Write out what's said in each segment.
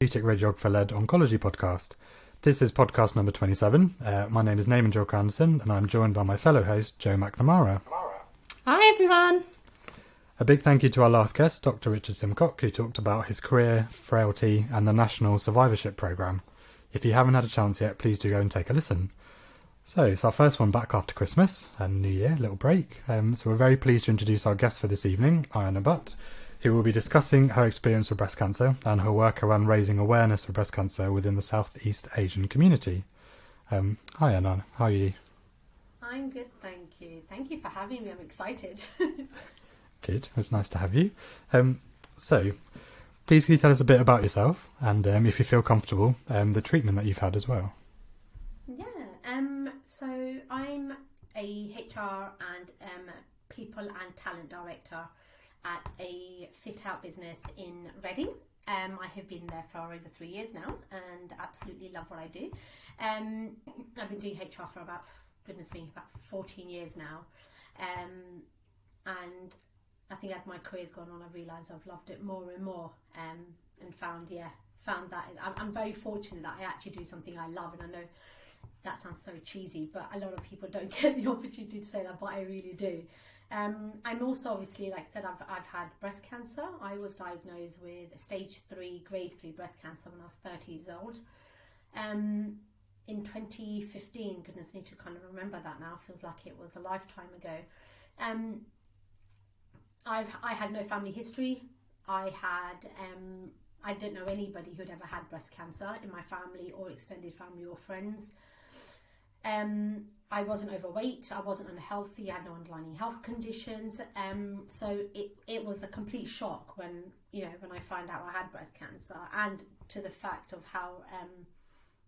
Therapeutic Radiographer-led Oncology podcast. This is podcast number 27. My name is Naaman Joker Anderson, and I'm joined by my fellow host, Joe McNamara. Hi, everyone. A big thank you to our last guest, Dr. Richard Simcock, who talked about his career, frailty, and the National Survivorship Programme. If you haven't had a chance yet, please do go and take a listen. So, it's our first one back after Christmas and New Year, little break. So we're very pleased to introduce our guest for this evening, Iyna Butt, who will be discussing her experience with breast cancer and her work around raising awareness of breast cancer within the Southeast Asian community. Hi Iyna, how are you? I'm good, thank you. Thank you for having me, I'm excited. Good, it's nice to have you. So, please can you tell us a bit about yourself and, if you feel comfortable, the treatment that you've had as well? Yeah, so I'm a HR and people and talent director at a fit-out business in Reading. I have been there for over 3 years now and absolutely love what I do. I've been doing HR for about 14 years now. And I think as my career's gone on, I've realised I've loved it more and more and found that I'm very fortunate that I actually do something I love, and I know that sounds so cheesy, but a lot of people don't get the opportunity to say that, but I really do. I'm also obviously, like I said, I've had breast cancer. I was diagnosed with stage 3, grade 3 breast cancer when I was 30 years old. In 2015, goodness, I need to kind of remember that now, feels like it was a lifetime ago. I had no family history. I didn't know anybody who'd ever had breast cancer in my family or extended family or friends. I wasn't overweight, I wasn't unhealthy, I had no underlying health conditions, so it was a complete shock when I found out I had breast cancer, and to the fact of how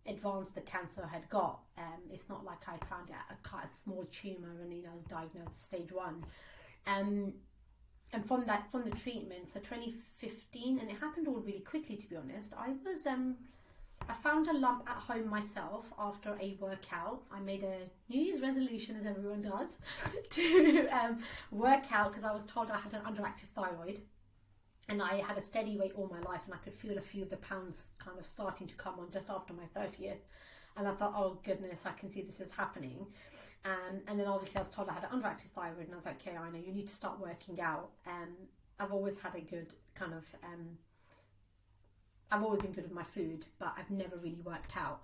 advanced the cancer had got. It's not like I'd found out a small tumour and I was diagnosed stage 1. And from the treatment, so 2015, and it happened all really quickly, to be honest. I found a lump at home myself after a workout. I made a New Year's resolution, as everyone does, to work out, because I was told I had an underactive thyroid, and I had a steady weight all my life, and I could feel a few of the pounds kind of starting to come on just after my 30th, and I thought, oh goodness, I can see this is happening. And then obviously I was told I had an underactive thyroid, and I was like, okay, Iyna, you need to start working out. I've always had a good kind of I've always been good with my food, but I've never really worked out.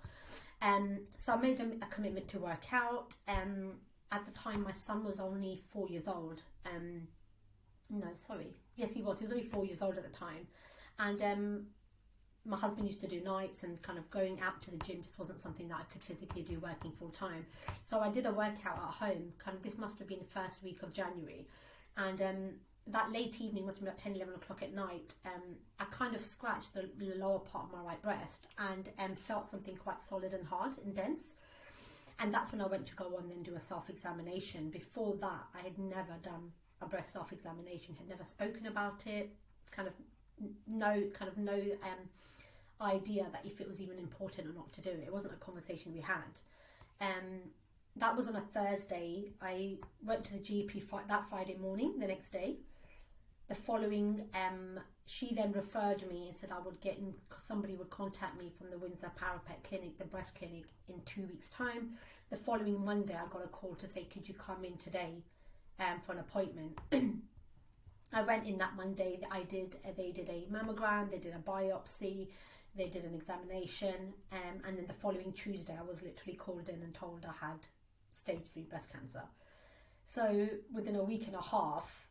So I made a commitment to work out. At the time, my son was only 4 years old. Yes, he was. He was only 4 years old at the time. And my husband used to do nights, and kind of going out to the gym just wasn't something that I could physically do working full time. So I did a workout at home. This must have been the first week of January. And that late evening, must have been about 10, 11 o'clock at night, I kind of scratched the lower part of my right breast and felt something quite solid and hard and dense. And that's when I went to go on and do a self-examination. Before that, I had never done a breast self-examination, had never spoken about it, no idea that if it was even important or not to do it. It wasn't a conversation we had. That was on a Thursday. I went to the GP that Friday morning, the next day. The following, she then referred me and said somebody would contact me from the Windsor Parapet Clinic, the breast clinic, in 2 weeks' time. The following Monday, I got a call to say, could you come in today for an appointment? I went in that Monday. They did a mammogram, they did a biopsy, they did an examination, and then the following Tuesday, I was literally called in and told I had stage 3 breast cancer. So within a week and a half,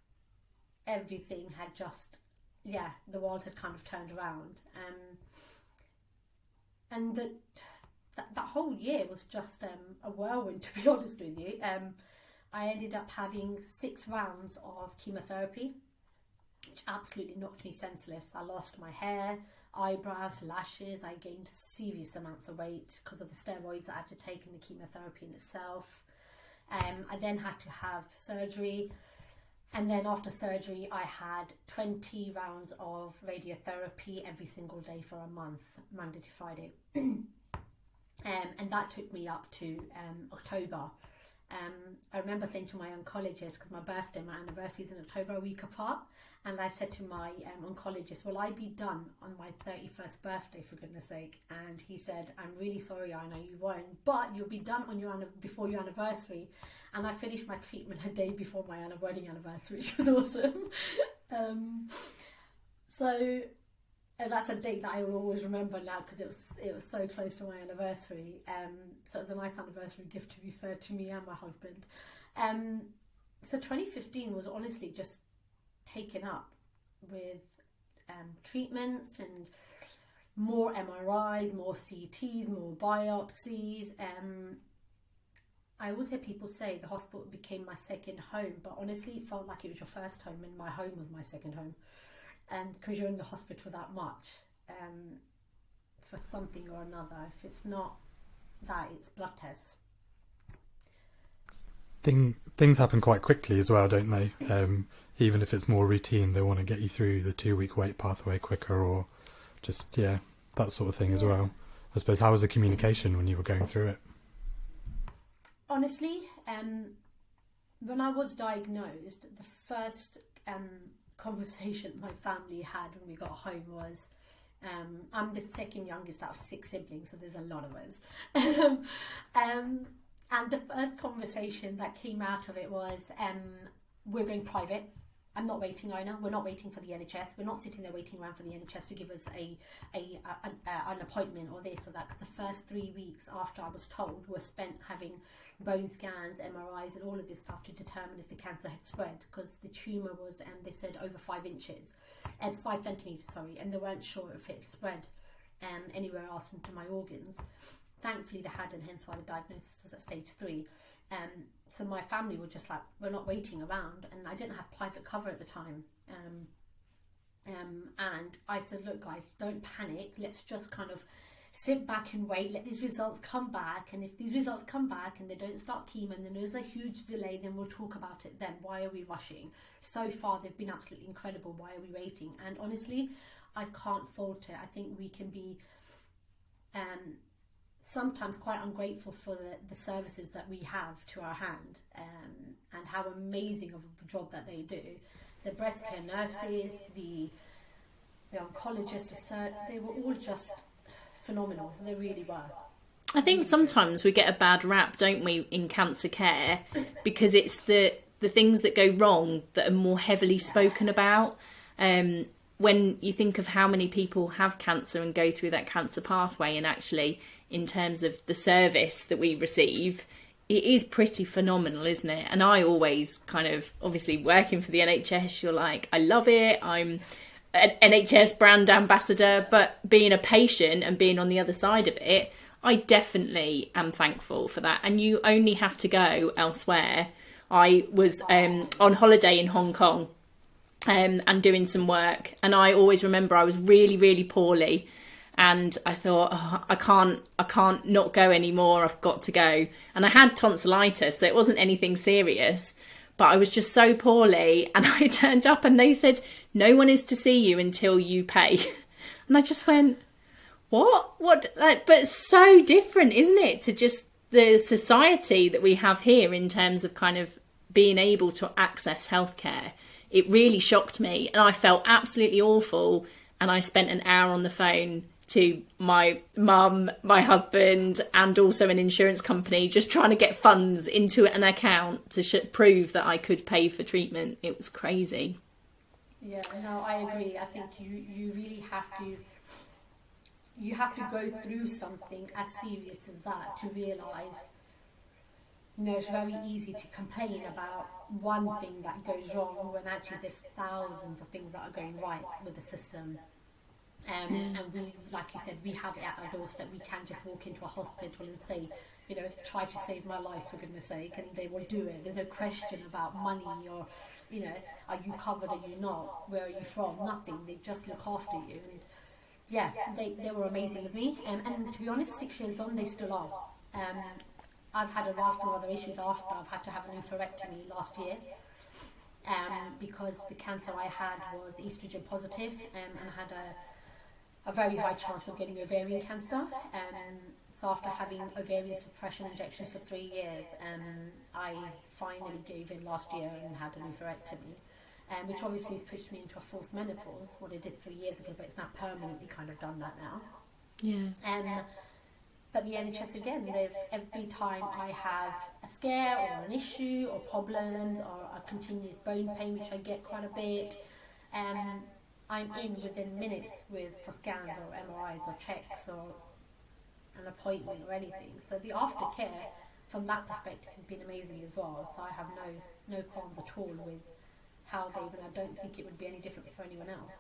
everything had the world had kind of turned around. And that whole year was just a whirlwind, to be honest with you. I ended up having 6 rounds of chemotherapy, which absolutely knocked me senseless. I lost my hair, eyebrows, lashes. I gained serious amounts of weight because of the steroids I had to take and the chemotherapy in itself. I then had to have surgery. And then after surgery, I had 20 rounds of radiotherapy every single day for a month, Monday to Friday. And that took me up to October. I remember saying to my oncologist, because my birthday, my anniversary is in October, a week apart, and I said to my oncologist, will I be done on my 31st birthday, for goodness sake? And he said, I'm really sorry, Iyna, you won't, but you'll be done on before your anniversary. And I finished my treatment a day before my wedding anniversary, which was awesome. So that's a date that I will always remember now, because it was so close to my anniversary. So it was a nice anniversary gift, to be fair, to me and my husband. So 2015 was honestly just taken up with treatments and more MRIs, more CTs, more biopsies. I always hear people say the hospital became my second home, but honestly it felt like it was your first home, and my home was my second home. And because you're in the hospital that much, for something or another, if it's not that, it's blood tests. Things happen quite quickly as well, don't they? Even if it's more routine, they want to get you through the 2-week wait pathway quicker, or just, that sort of thing as well. I suppose, how was the communication when you were going through it? Honestly, when I was diagnosed, the first conversation my family had when we got home was, I'm the second youngest out of 6 siblings, so there's a lot of us. And the first conversation that came out of it was, we're going private. I'm not waiting, Iyna. We're not waiting for the NHS. We're not sitting there waiting around for the NHS to give us an appointment or this or that. Because the first 3 weeks after I was told were spent having bone scans, MRIs, and all of this stuff to determine if the cancer had spread. Because the tumour was, they said, over 5 inches. It's 5 centimetres, sorry. And they weren't sure if it had spread anywhere else into my organs. Thankfully they hadn't, hence why the diagnosis was at stage 3. So my family were just like, we're not waiting around, and I didn't have private cover at the time. And I said, look guys, don't panic, let's just kind of sit back and wait, let these results come back, and if these results come back and they don't start chemo and then there's a huge delay, then we'll talk about it then. Why are we rushing? So far they've been absolutely incredible, why are we waiting? And honestly, I can't fault it. I think we can be sometimes quite ungrateful for the services that we have to our hand, and how amazing of a job that they do. The breast care nurses, the oncologists, they were all just phenomenal. They really were. I think sometimes we get a bad rap, don't we, in cancer care, because it's the things that go wrong that are more heavily spoken about. When you think of how many people have cancer and go through that cancer pathway, and actually in terms of the service that we receive, it is pretty phenomenal, isn't it? And I always kind of, obviously working for the NHS, you're like, I love it, I'm an NHS brand ambassador, but being a patient and being on the other side of it, I definitely am thankful for that. And you only have to go elsewhere. I was on holiday in Hong Kong and doing some work, and I always remember I was really, really poorly, and I thought, I can't not go anymore, I've got to go. And I had tonsillitis, so it wasn't anything serious, but I was just so poorly, and I turned up and they said, no one is to see you until you pay. And I just went, what? Like, but it's so different, isn't it, to just the society that we have here in terms of kind of being able to access healthcare. It really shocked me, and I felt absolutely awful. And I spent an hour on the phone to my mum, my husband, and also an insurance company, just trying to get funds into an account to prove that I could pay for treatment. It was crazy. Yeah, no, I agree. I think you really have to go through something as serious as that to realise, it's very easy to complain about one thing that goes wrong when actually there's thousands of things that are going right with the system. And we, like you said, we have it at our doorstep. We can just walk into a hospital and say, try to save my life, for goodness sake, and they will do it. There's no question about money or, are you covered, are you not, where are you from, nothing. They just look after you. And yeah, they were amazing with me. And to be honest, 6 years on, they still are. I've had a raft of other issues after. I've had to have an oophorectomy last year because the cancer I had was estrogen positive, and I had a very high chance of getting ovarian cancer. So after having ovarian suppression injections for 3 years, I finally gave in last year and had an oophorectomy, which obviously has pushed me into a false menopause, what I did 3 years ago, but it's now permanently kind of done that now. Yeah. But the NHS again, every time I have a scare or an issue or problems or a continuous bone pain, which I get quite a bit, I'm in within minutes for scans or MRIs or checks or an appointment or anything. So the aftercare from that perspective has been amazing as well. So I have no qualms at all with how they've, and I don't think it would be any different for anyone else.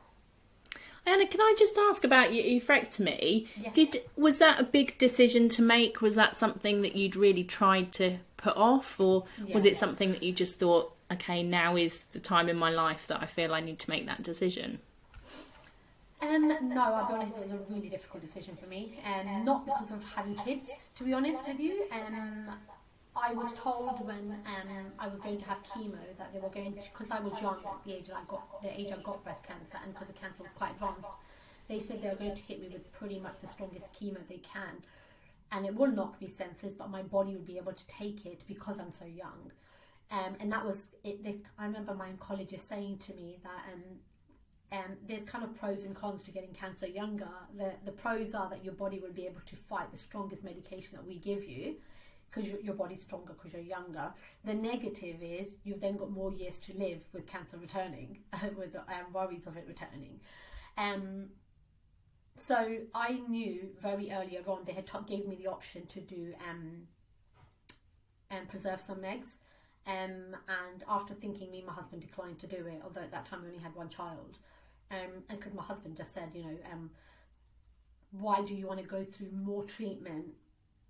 Anna, can I just ask about your oophorectomy? Yes. Was that a big decision to make? Was that something that you'd really tried to put off, or was it something that you just thought, okay, now is the time in my life that I feel I need to make that decision? No, I'll be honest, it was a really difficult decision for me. Not because of having kids, to be honest with you. I was told when I was going to have chemo that they were going to, because I was young at the age I got breast cancer, and because the cancer was quite advanced, they said they were going to hit me with pretty much the strongest chemo they can, and it will knock me senseless, but my body would be able to take it because I'm so young. And that was it. I remember my oncologist saying to me that there's kind of pros and cons to getting cancer younger. The pros are that your body will be able to fight the strongest medication that we give you, because your body's stronger because you're younger. The negative is you've then got more years to live with cancer returning, with worries of it returning. So I knew very earlier on, they had gave me the option to do preserve some eggs. And after thinking, me and my husband declined to do it, although at that time we only had one child. And because my husband just said, why do you want to go through more treatment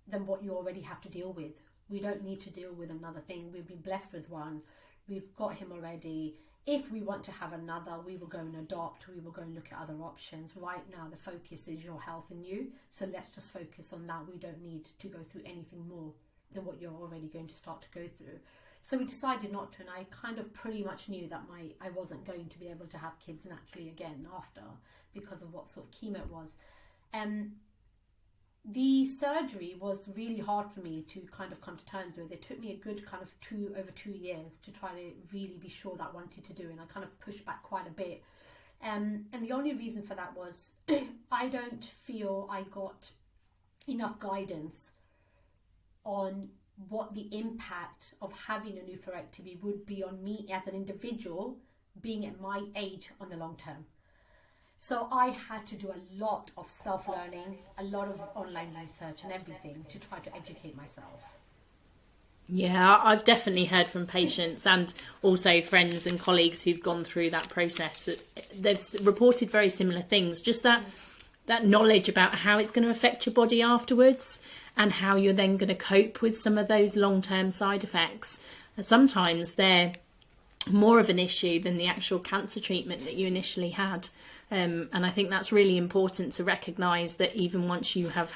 than what you already have to deal with? We don't need to deal with another thing. We've been blessed with one. We've got him already. If we want to have another, we will go and adopt. We will go and look at other options. Right now, the focus is your health and you. So let's just focus on that. We don't need to go through anything more than what you're already going to start to go through. So we decided not to, and I kind of pretty much knew that I wasn't going to be able to have kids naturally again after, because of what sort of chemo it was. The surgery was really hard for me to kind of come to terms with. It took me a good kind of over 2 years to try to really be sure that I wanted to do, and I kind of pushed back quite a bit. And the only reason for that was I don't feel I got enough guidance on what the impact of having an oophorectomy would be on me as an individual, being at my age on the long term. So I had to do a lot of self-learning, a lot of online research and everything to try to educate myself. Yeah, I've definitely heard from patients and also friends and colleagues who've gone through that process. They've reported very similar things, just that knowledge about how it's going to affect your body afterwards and how you're then going to cope with some of those long-term side effects. And sometimes they're more of an issue than the actual cancer treatment that you initially had. And I think that's really important to recognise that even once you have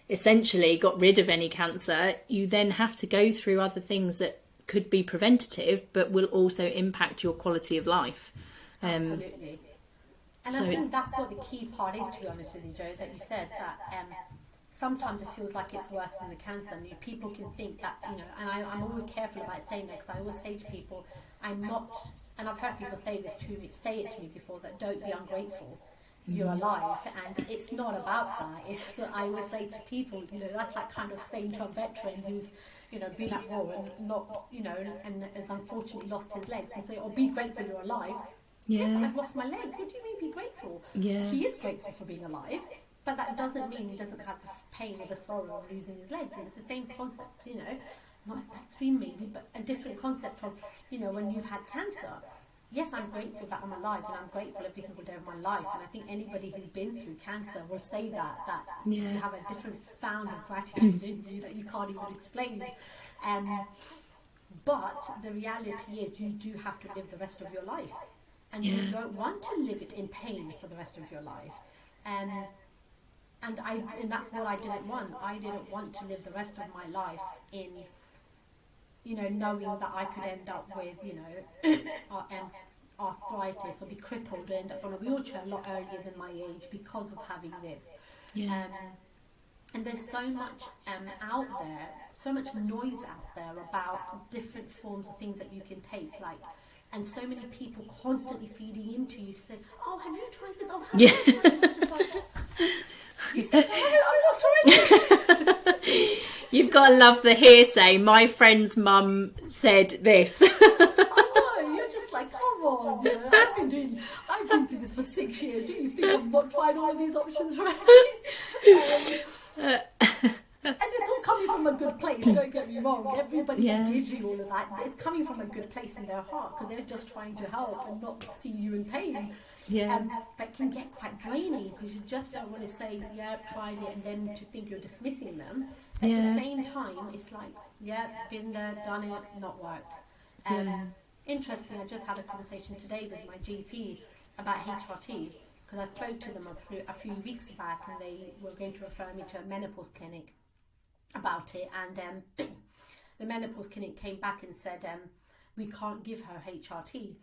essentially got rid of any cancer, you then have to go through other things that could be preventative but will also impact your quality of life. Absolutely. And so I think that's what the key part is, to be honest with you, Jo, that you said that sometimes it feels like it's worse than the cancer, and people can think that, and I'm always careful about saying that, because I always say to people, I'm not, and I've heard people say it to me before, that don't be ungrateful, you're alive. And it's not about that. It's that I always say to people, that's like kind of saying to a veteran who's been at war and not, and has unfortunately lost his legs, and say, be grateful you're alive. Yeah, but I've lost my legs. What do you mean be grateful? Yeah. He is grateful for being alive, but that doesn't mean he doesn't have the pain or the sorrow of losing his legs. And it's the same concept, not extreme maybe, but a different concept of, when you've had cancer. Yes, I'm grateful that I'm alive, and I'm grateful every single day of my life. And I think anybody who's been through cancer will say that you have a different found of gratitude in you that you can't even explain. But the reality is you do have to live the rest of your life. And you don't want to live it in pain for the rest of your life. And that's what I didn't want. I didn't want to live the rest of my life in, knowing that I could end up with, arthritis or be crippled or end up on a wheelchair a lot earlier than my age because of having this. And there's so much out there, so much noise out there about different forms of things that you can take, like, and so many people constantly feeding into you to say, oh, have you tried this? Oh, have you tried this? Just like, you think, oh, I'm not trying this. You've got to love the hearsay. My friend's mum said this. Oh, you're just like, come on, you know, I've been through this for 6 years. Do you think I've not tried all of these options already? And it's all coming from a good place, don't get me wrong. Everybody gives you all of that. But it's coming from a good place in their heart because they're just trying to help and not see you in pain. But it can get quite draining because you just don't want to say, yeah, I've tried it, and then to think you're dismissing them. At the same time, it's like, yeah, been there, done it, not worked. Interesting, I just had a conversation today with my GP about HRT because I spoke to them a few weeks back and they were going to refer me to a menopause clinic about it, and the menopause clinic came back and said we can't give her HRT,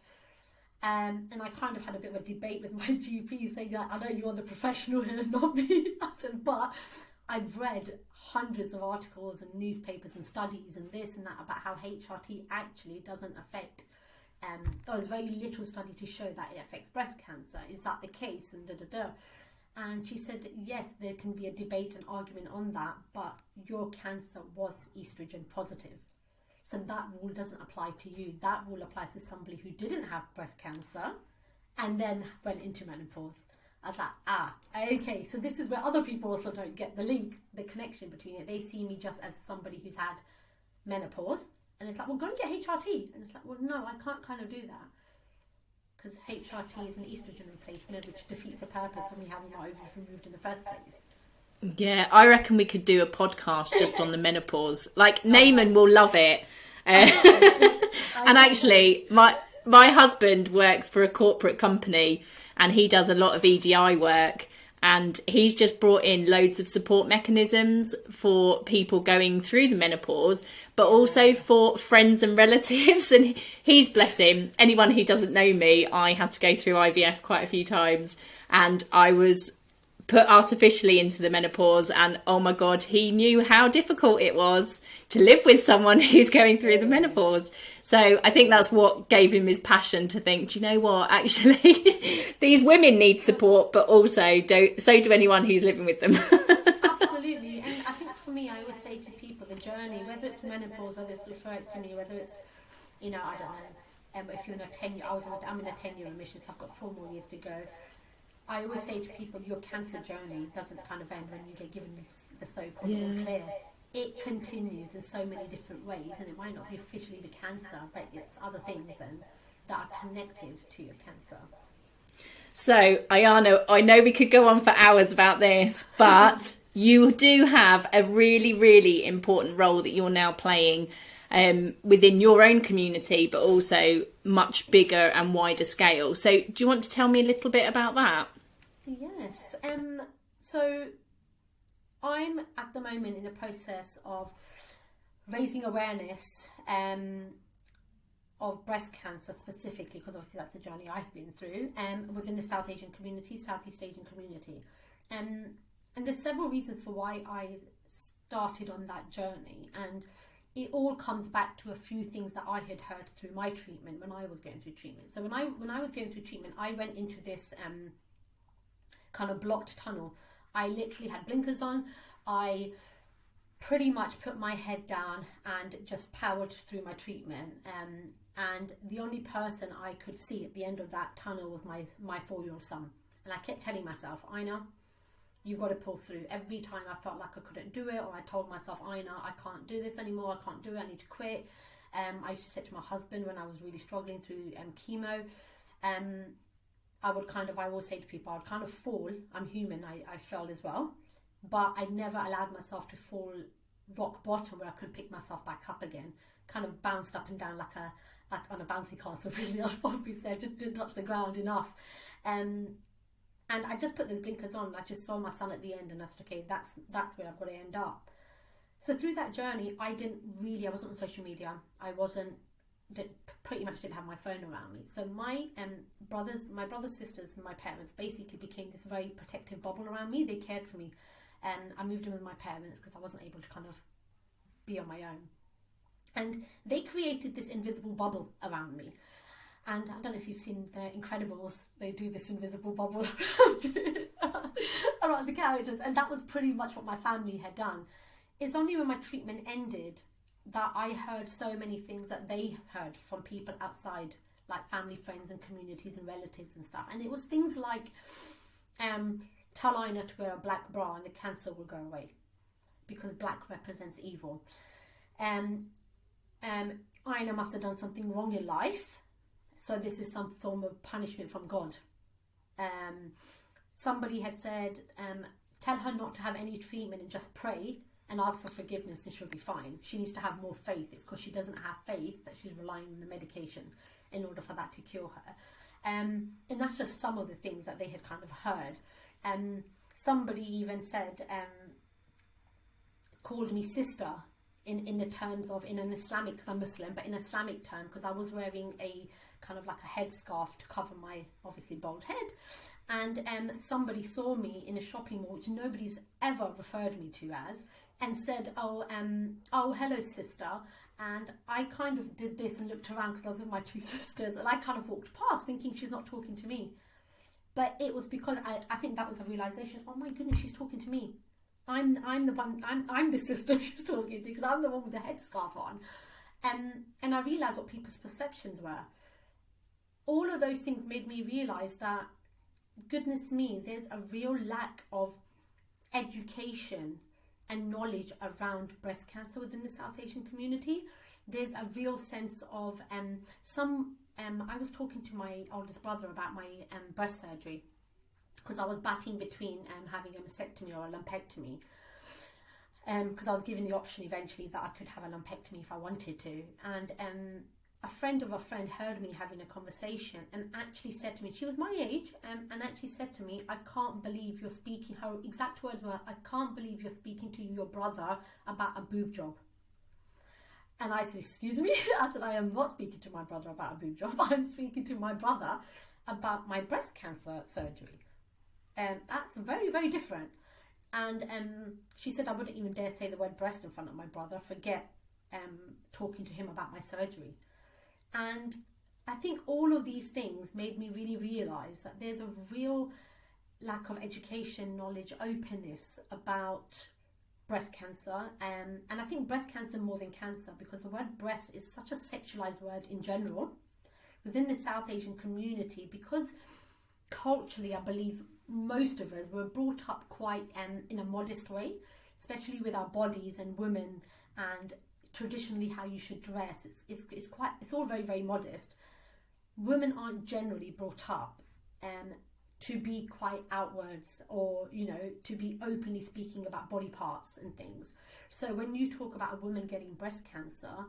and I kind of had a bit of a debate with my GP saying that I know you're the professional here, not me. I said, but I've read hundreds of articles and newspapers and studies and this and that about how HRT actually doesn't affect, there's very little study to show that it affects breast cancer. Is that the case? And And she said, yes, there can be a debate and argument on that, but your cancer was estrogen positive. So that rule doesn't apply to you. That rule applies to somebody who didn't have breast cancer and then went into menopause. I was like, okay, so this is where other people also don't get the link, the connection between it. They see me just as somebody who's had menopause, and it's like, well, go and get HRT. And it's like, well, no, I can't kind of do that. Because HRT is an estrogen replacement, which defeats the purpose of me having my ovaries removed in the first place. Yeah, I reckon we could do a podcast just on the menopause. Like, Naaman will love it. And actually, my husband works for a corporate company and he does a lot of EDI work. And he's just brought in loads of support mechanisms for people going through the menopause, but also for friends and relatives. And he's, bless him, anyone who doesn't know me, I had to go through IVF quite a few times and I was put artificially into the menopause, and oh my God, he knew how difficult it was to live with someone who's going through the menopause. So I think that's what gave him his passion to think, do you know what, actually these women need support, but also so do anyone who's living with them. Absolutely. And I think for me, I always say to people, the journey, whether it's menopause, whether it's hysterectomy, whether it's, I don't know, if you're in a 10-year, I'm in a 10-year remission, so I've got 4 more years to go. I always say to people, your cancer journey doesn't kind of end when you get given the so-called all clear. It continues in so many different ways, and it might not be officially the cancer, but it's other things then that are connected to your cancer. So, Iyna, I know we could go on for hours about this, but you do have a really, really important role that you're now playing within your own community, but also much bigger and wider scale. So do you want to tell me a little bit about that? Yes. So I'm at the moment in the process of raising awareness of breast cancer specifically, because obviously that's the journey I've been through, within the Southeast Asian community. And there's several reasons for why I started on that journey, and it all comes back to a few things that I had heard through my treatment when I was going through treatment. So when I was going through treatment, I went into this kind of blocked tunnel. I literally had blinkers on. I pretty much put my head down and just powered through my treatment. And the only person I could see at the end of that tunnel was my 4-year-old son. And I kept telling myself, Iyna, you've got to pull through. Every time I felt like I couldn't do it, or I told myself, Iyna, I can't do this anymore, I can't do it, I need to quit. I used to say to my husband when I was really struggling through chemo, I would say to people, I'd kind of fall. I'm human, I fell as well. But I never allowed myself to fall rock bottom where I could pick myself back up again. Kind of bounced up and down like on a bouncy castle, really, I'd probably say. Just didn't touch the ground enough. And I just put those blinkers on. I just saw my son at the end, and I said, okay, that's where I've got to end up. So through that journey, I wasn't on social media. I wasn't pretty much didn't have my phone around me. So my brothers, sisters, and my parents basically became this very protective bubble around me. They cared for me. I moved in with my parents because I wasn't able to kind of be on my own. And they created this invisible bubble around me. And I don't know if you've seen The Incredibles, they do this invisible bubble around the characters. And that was pretty much what my family had done. It's only when my treatment ended that I heard so many things that they heard from people outside, like family, friends and communities and relatives and stuff. And it was things like, tell Iyna to wear a black bra and the cancer will go away because black represents evil. Iyna must have done something wrong in life, so this is some form of punishment from God. Somebody had said, tell her not to have any treatment and just pray and ask for forgiveness and she'll be fine. She needs to have more faith. It's because she doesn't have faith that she's relying on the medication in order for that to cure her. And that's just some of the things that they had kind of heard. Somebody even said, called me sister in the terms of, in an Islamic, because I'm Muslim, but in Islamic term, because I was wearing a kind of like a headscarf to cover my obviously bald head. And somebody saw me in a shopping mall, which nobody's ever referred me to as, and said, oh, hello sister. And I kind of did this and looked around because I was with my two sisters, and I kind of walked past thinking she's not talking to me. But it was because I think that was a realization, oh my goodness, she's talking to me. I'm the one, I'm the sister she's talking to, because I'm the one with the headscarf on. And I realized what people's perceptions were. All of those things made me realize that, goodness me, there's a real lack of education and knowledge around breast cancer within the South Asian community. There's a real sense of I was talking to my oldest brother about my breast surgery, because I was batting between having a mastectomy or a lumpectomy, because I was given the option eventually that I could have a lumpectomy if I wanted to. And a friend of a friend heard me having a conversation and actually said to me, she was my age, and actually said to me, I can't believe you're speaking, her exact words were, I can't believe you're speaking to your brother about a boob job. And I said, excuse me? I said, I am not speaking to my brother about a boob job. I'm speaking to my brother about my breast cancer surgery. That's very, very different. And she said, I wouldn't even dare say the word breast in front of my brother, forget talking to him about my surgery. And I think all of these things made me really realise that there's a real lack of education, knowledge, openness about breast cancer. And I think breast cancer more than cancer, because the word breast is such a sexualised word in general within the South Asian community, because culturally I believe most of us were brought up quite in a modest way, especially with our bodies and women, and traditionally how you should dress. It's all very, very modest. Women aren't generally brought up to be quite outwards, or to be openly speaking about body parts and things. So when you talk about a woman getting breast cancer,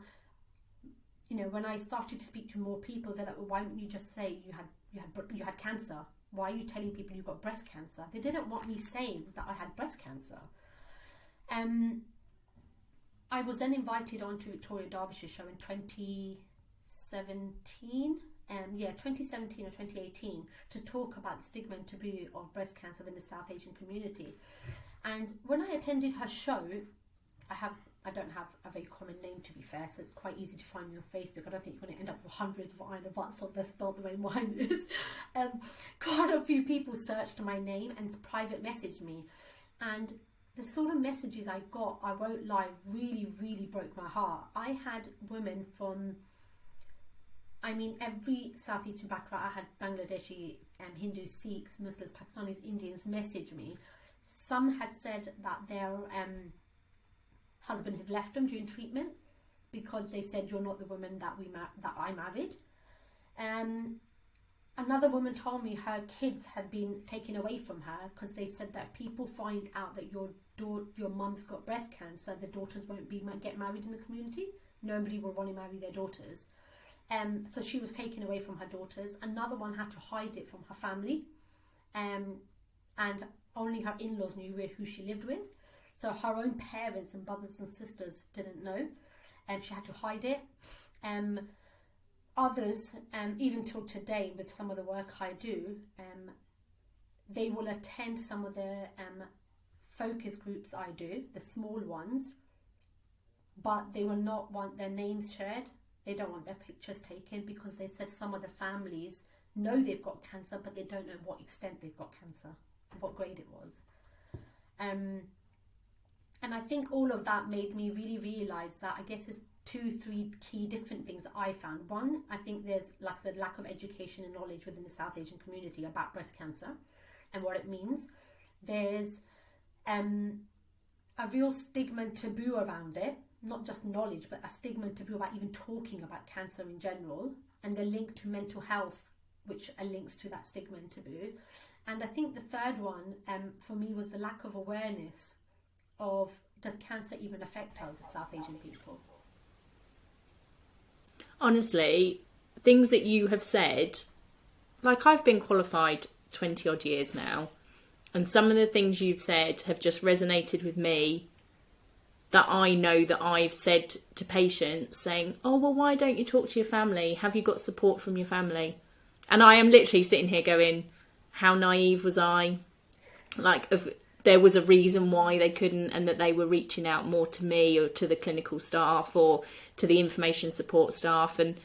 when I started to speak to more people, they're like, well, why don't you just say you had cancer? Why are you telling people you got breast cancer? They didn't want me saying that I had breast cancer. I was then invited onto Victoria Derbyshire show in 2017, 2017 or 2018, to talk about the stigma and taboo of breast cancer within the South Asian community. And when I attended her show, I don't have a very common name, to be fair, so it's quite easy to find me on Facebook. I don't think you're going to end up with hundreds of Iyna butts on there spelled the way mine is. Quite a few people searched my name and private messaged me, and the sort of messages I got, I won't lie, really, really broke my heart. I had women from, every South Asian background. I had Bangladeshi, Hindus, Sikhs, Muslims, Pakistanis, Indians message me. Some had said that their husband had left them during treatment because they said, you're not the woman that I married. Another woman told me her kids had been taken away from her because they said that if people find out that your mum's got breast cancer, the daughters won't get married in the community. Nobody will want to marry their daughters. So she was taken away from her daughters. Another one had to hide it from her family, and only her in-laws knew who she lived with. So her own parents and brothers and sisters didn't know, and she had to hide it. others, even till today with some of the work I do, they will attend some of the focus groups I do, the small ones, but they will not want their names shared. They don't want their pictures taken because they said some of the families know they've got cancer, but they don't know what extent they've got cancer, what grade it was. And I think all of that made me really realise that I guess there's 2-3 key different things that I found. One, I think there's, like I said, lack of education and knowledge within the South Asian community about breast cancer and what it means. There's a real stigma and taboo around it, not just knowledge, but a stigma and taboo about even talking about cancer in general, and the link to mental health, which are links to that stigma and taboo. And I think the third one for me was the lack of awareness of, does cancer even affect us as South Asian people? Honestly, things that you have said, like I've been qualified 20 odd years now, and some of the things you've said have just resonated with me, that I know that I've said to patients saying, oh, well, why don't you talk to your family? Have you got support from your family? And I am literally sitting here going, how naive was I? Like, if there was a reason why they couldn't, and that they were reaching out more to me or to the clinical staff or to the information support staff. And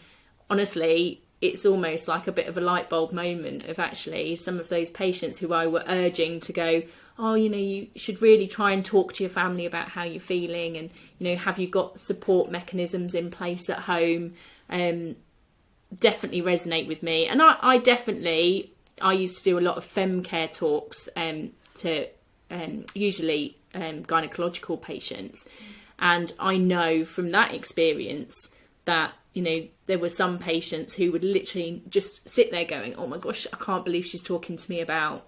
honestly, it's almost like a bit of a light bulb moment of actually some of those patients who I were urging to go, oh, you know, you should really try and talk to your family about how you're feeling, and, you know, have you got support mechanisms in place at home? Definitely resonate with me. And I used to do a lot of femcare talks to usually gynecological patients. And I know from that experience that, you know, there were some patients who would literally just sit there going, oh my gosh, I can't believe she's talking to me about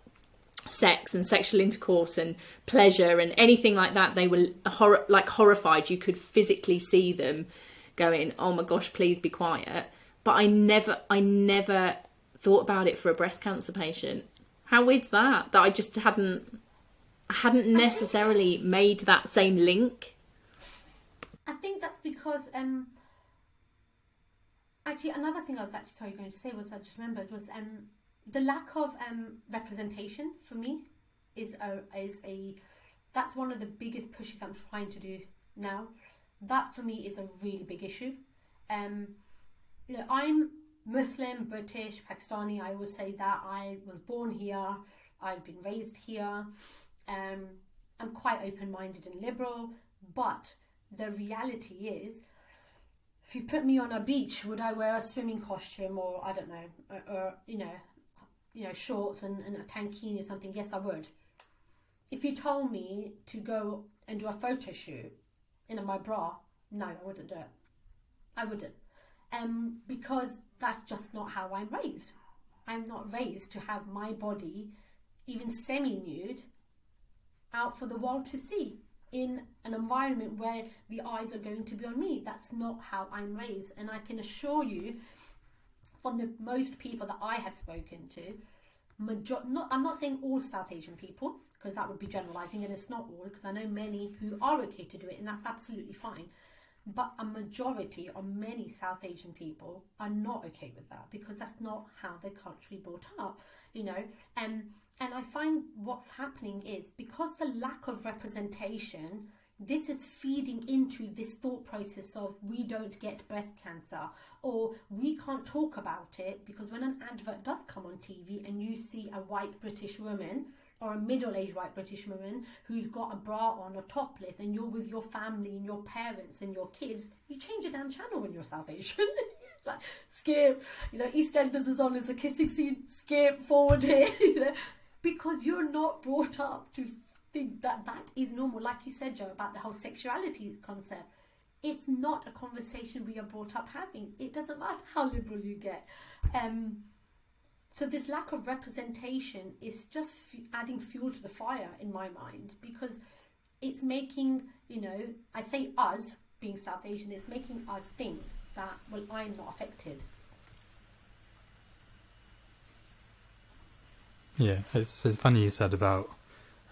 sex and sexual intercourse and pleasure and anything like that. They were horrified. You could physically see them going, oh my gosh, please be quiet. But I never thought about it for a breast cancer patient. How weird's that? That I just hadn't necessarily made that same link. I think that's because actually another thing I was actually going to say was, I just remembered, was the lack of representation for me is that's one of the biggest pushes I'm trying to do now. That for me is a really big issue. You know, I'm Muslim, British, Pakistani. I always say that I was born here, I've been raised here. I'm quite open-minded and liberal, but the reality is, if you put me on a beach, would I wear a swimming costume or I don't know, or you know, shorts and a tankini or something? Yes, I would. If you told me to go and do a photo shoot in my bra, no, I wouldn't do it. I wouldn't. Because that's just not how I'm raised. I'm not raised to have my body, even semi-nude, out for the world to see in an environment where the eyes are going to be on me. That's not how I'm raised. And I can assure you, from the most people that I have spoken to, I'm not saying all South Asian people, because that would be generalising, and it's not all, because I know many who are okay to do it, and that's absolutely fine. But a majority of many South Asian people are not okay with that, because that's not how they're culturally brought up, you know. And I find what's happening is, because the lack of representation, this is feeding into this thought process of, we don't get breast cancer, or we can't talk about it, because when an advert does come on TV and you see a white British woman or a middle-aged white British woman who's got a bra on or topless, and you're with your family and your parents and your kids, you change the damn channel when you're South Asian. Like, skip, you know, EastEnders is on, as a kissing scene, skip forward here, you know, because you're not brought up to think that that is normal. Like you said, Joe, about the whole sexuality concept. It's not a conversation we are brought up having. It doesn't matter how liberal you get. So this lack of representation is just adding fuel to the fire in my mind, because it's making, you know, I say us, being South Asian, it's making us think that, well, I'm not affected. Yeah, it's funny you said about,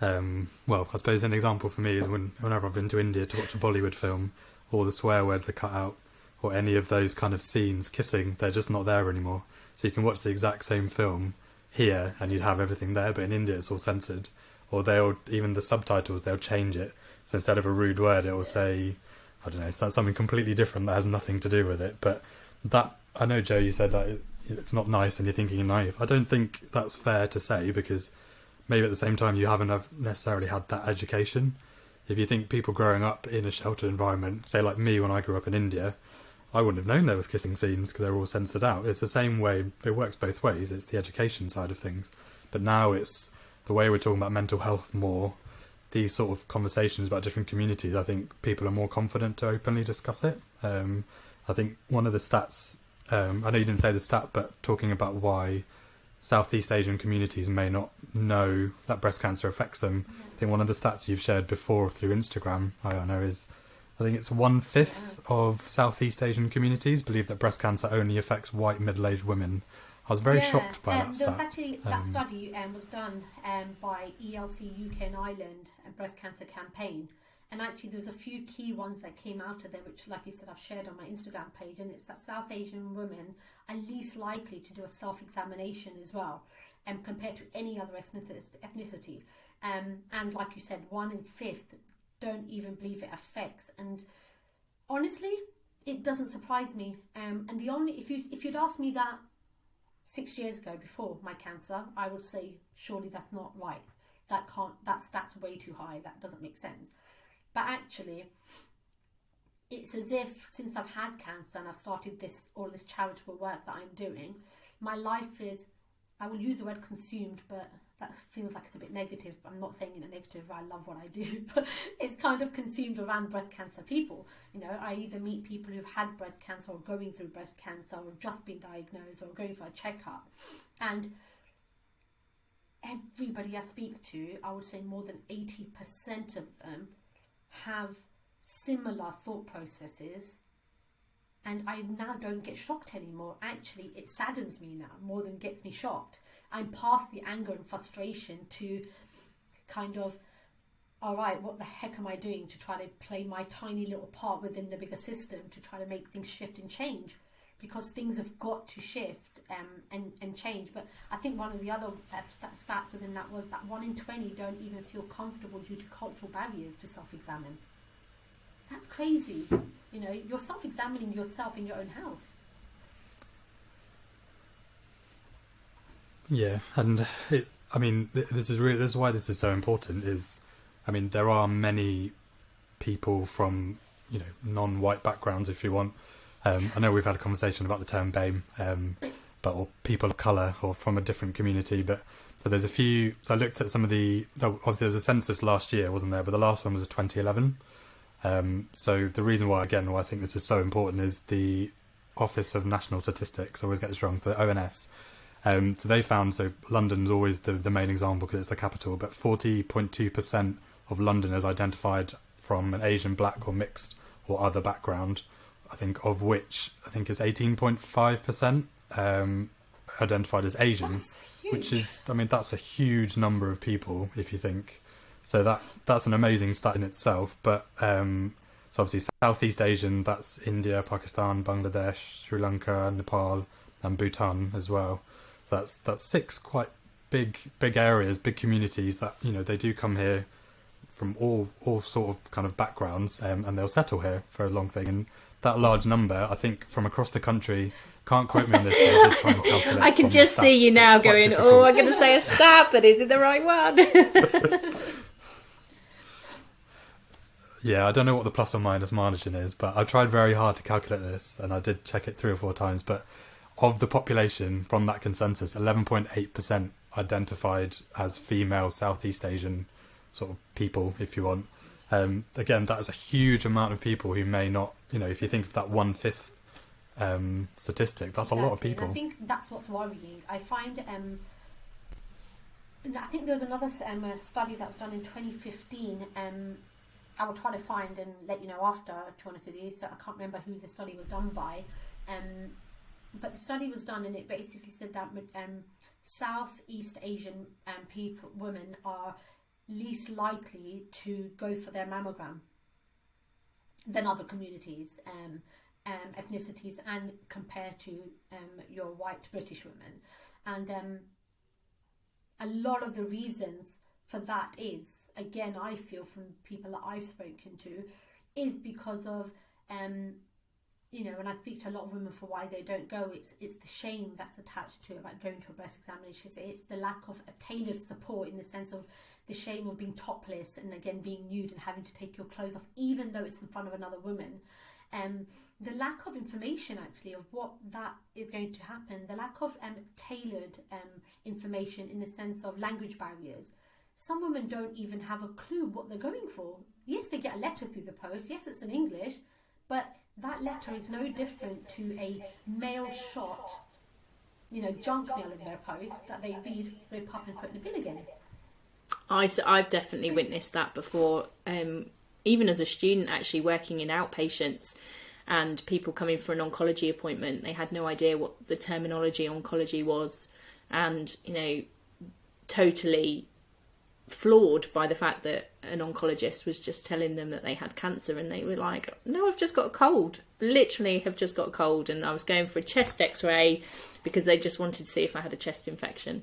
well, I suppose an example for me is whenever I've been to India to watch a Bollywood film, all the swear words are cut out. or any of those kind of scenes kissing, they're just not there anymore. So you can watch the exact same film here and you'd have everything there, but in India it's all censored. Or even the subtitles, they'll change it. So instead of a rude word, it will say, I don't know, something completely different that has nothing to do with it. But that, I know, Joe, you said that it's not nice and you're thinking you're naive. I don't think that's fair to say, because maybe at the same time you haven't necessarily had that education. If you think people growing up in a sheltered environment, say like me when I grew up in India, I wouldn't have known there was kissing scenes because they were all censored out. It's the same way, it works both ways. It's the education side of things. But now it's the way we're talking about mental health more, these sort of conversations about different communities, I think people are more confident to openly discuss it. I think one of the stats, I know you didn't say the stat, but talking about why Southeast Asian communities may not know that breast cancer affects them. I think one of the stats you've shared before through Instagram, Iyna, is I think it's 1/5 of Southeast Asian communities believe that breast cancer only affects white middle-aged women. I was very shocked by that stat. There was actually, that study was done by ELC UK and Ireland and Breast Cancer Campaign. And actually there was a few key ones that came out of there, which, like you said, I've shared on my Instagram page. And it's that South Asian women are least likely to do a self-examination as well, compared to any other ethnicity. And like you said, 1/5 don't even believe it affects. And honestly, it doesn't surprise me. And the only, if you'd asked me that 6 years ago before my cancer, I would say surely that's not right. That's way too high. That doesn't make sense. But actually, it's as if since I've had cancer and I've started all this charitable work that I'm doing, my life is, I will use the word consumed, but that feels like it's a bit negative. I'm not saying in a negative, I love what I do, but it's kind of consumed around breast cancer people. You know, I either meet people who've had breast cancer or going through breast cancer or have just been diagnosed or going for a checkup. And everybody I speak to, I would say more than 80% of them have similar thought processes, and I now don't get shocked anymore. Actually, it saddens me now more than gets me shocked. I'm past the anger and frustration to kind of, all right, what the heck am I doing to try to play my tiny little part within the bigger system to try to make things shift and change, because things have got to shift and change. But I think one of the other stats within that was that 1 in 20 don't even feel comfortable due to cultural barriers to self-examine. That's crazy. You know, you're self-examining yourself in your own house. Yeah, and this is why this is so important. There are many people from, non-white backgrounds, if you want. I know we've had a conversation about the term BAME, or people of colour or from a different community. But so there's a few. So I looked at some of obviously there was a census last year, wasn't there? But the last one was 2011. So the reason why I think this is so important is the Office of National Statistics. I always get this wrong, for the ONS. So they found, so London's always the main example because it's the capital, but 40.2% of Londoners identified from an Asian, black or mixed or other background, I think, of which I think is 18.5% identified as Asian, which is, that's a huge number of people if you think. So that's an amazing stat in itself. But so obviously Southeast Asian, that's India, Pakistan, Bangladesh, Sri Lanka, Nepal and Bhutan as well. That's 6 quite big areas, big communities that, they do come here from all sort of kind of backgrounds, and they'll settle here for a long thing. And that large number, I think, from across the country, can't quote me on this, but just try and calculate. I can just see you now going, difficult. I'm going to say a stat, but is it the right one? Yeah, I don't know what the plus or minus margin is, but I tried very hard to calculate this, and I did check it 3 or 4 times. But of the population from that consensus, 11.8% identified as female Southeast Asian sort of people, if you want. Again, that is a huge amount of people who may not, if you think of that 1/5 statistic, that's exactly. A lot of people. And I think that's what's worrying. I find, I think there was another study that was done in 2015. I will try to find and let you know after, to be honest with you. So I can't remember who the study was done by. But the study was done and it basically said that Southeast Asian women are least likely to go for their mammogram than other communities. ethnicities and compared to your white British women. And a lot of the reasons for that is, again, I feel from people that I've spoken to, is because of, you know, when I speak to a lot of women for why they don't go, it's the shame that's attached to about going to a breast examination. It's the lack of a tailored support, in the sense of the shame of being topless and again being nude and having to take your clothes off, even though it's in front of another woman. The lack of information actually of what that is going to happen, the lack of tailored information in the sense of language barriers. Some women don't even have a clue what they're going for. Yes, they get a letter through the post. Yes, it's in English, but that letter is no different to a mail shot, you know, junk mail in their post that they read, rip up and put in the bin again. I've definitely witnessed that before, even as a student actually working in outpatients, and people coming for an oncology appointment, they had no idea what the terminology oncology was, and, you know, totally floored by the fact that an oncologist was just telling them that they had cancer, and they were like, no, I've just got a cold, literally have just got a cold. And I was going for a chest x-ray because they just wanted to see if I had a chest infection.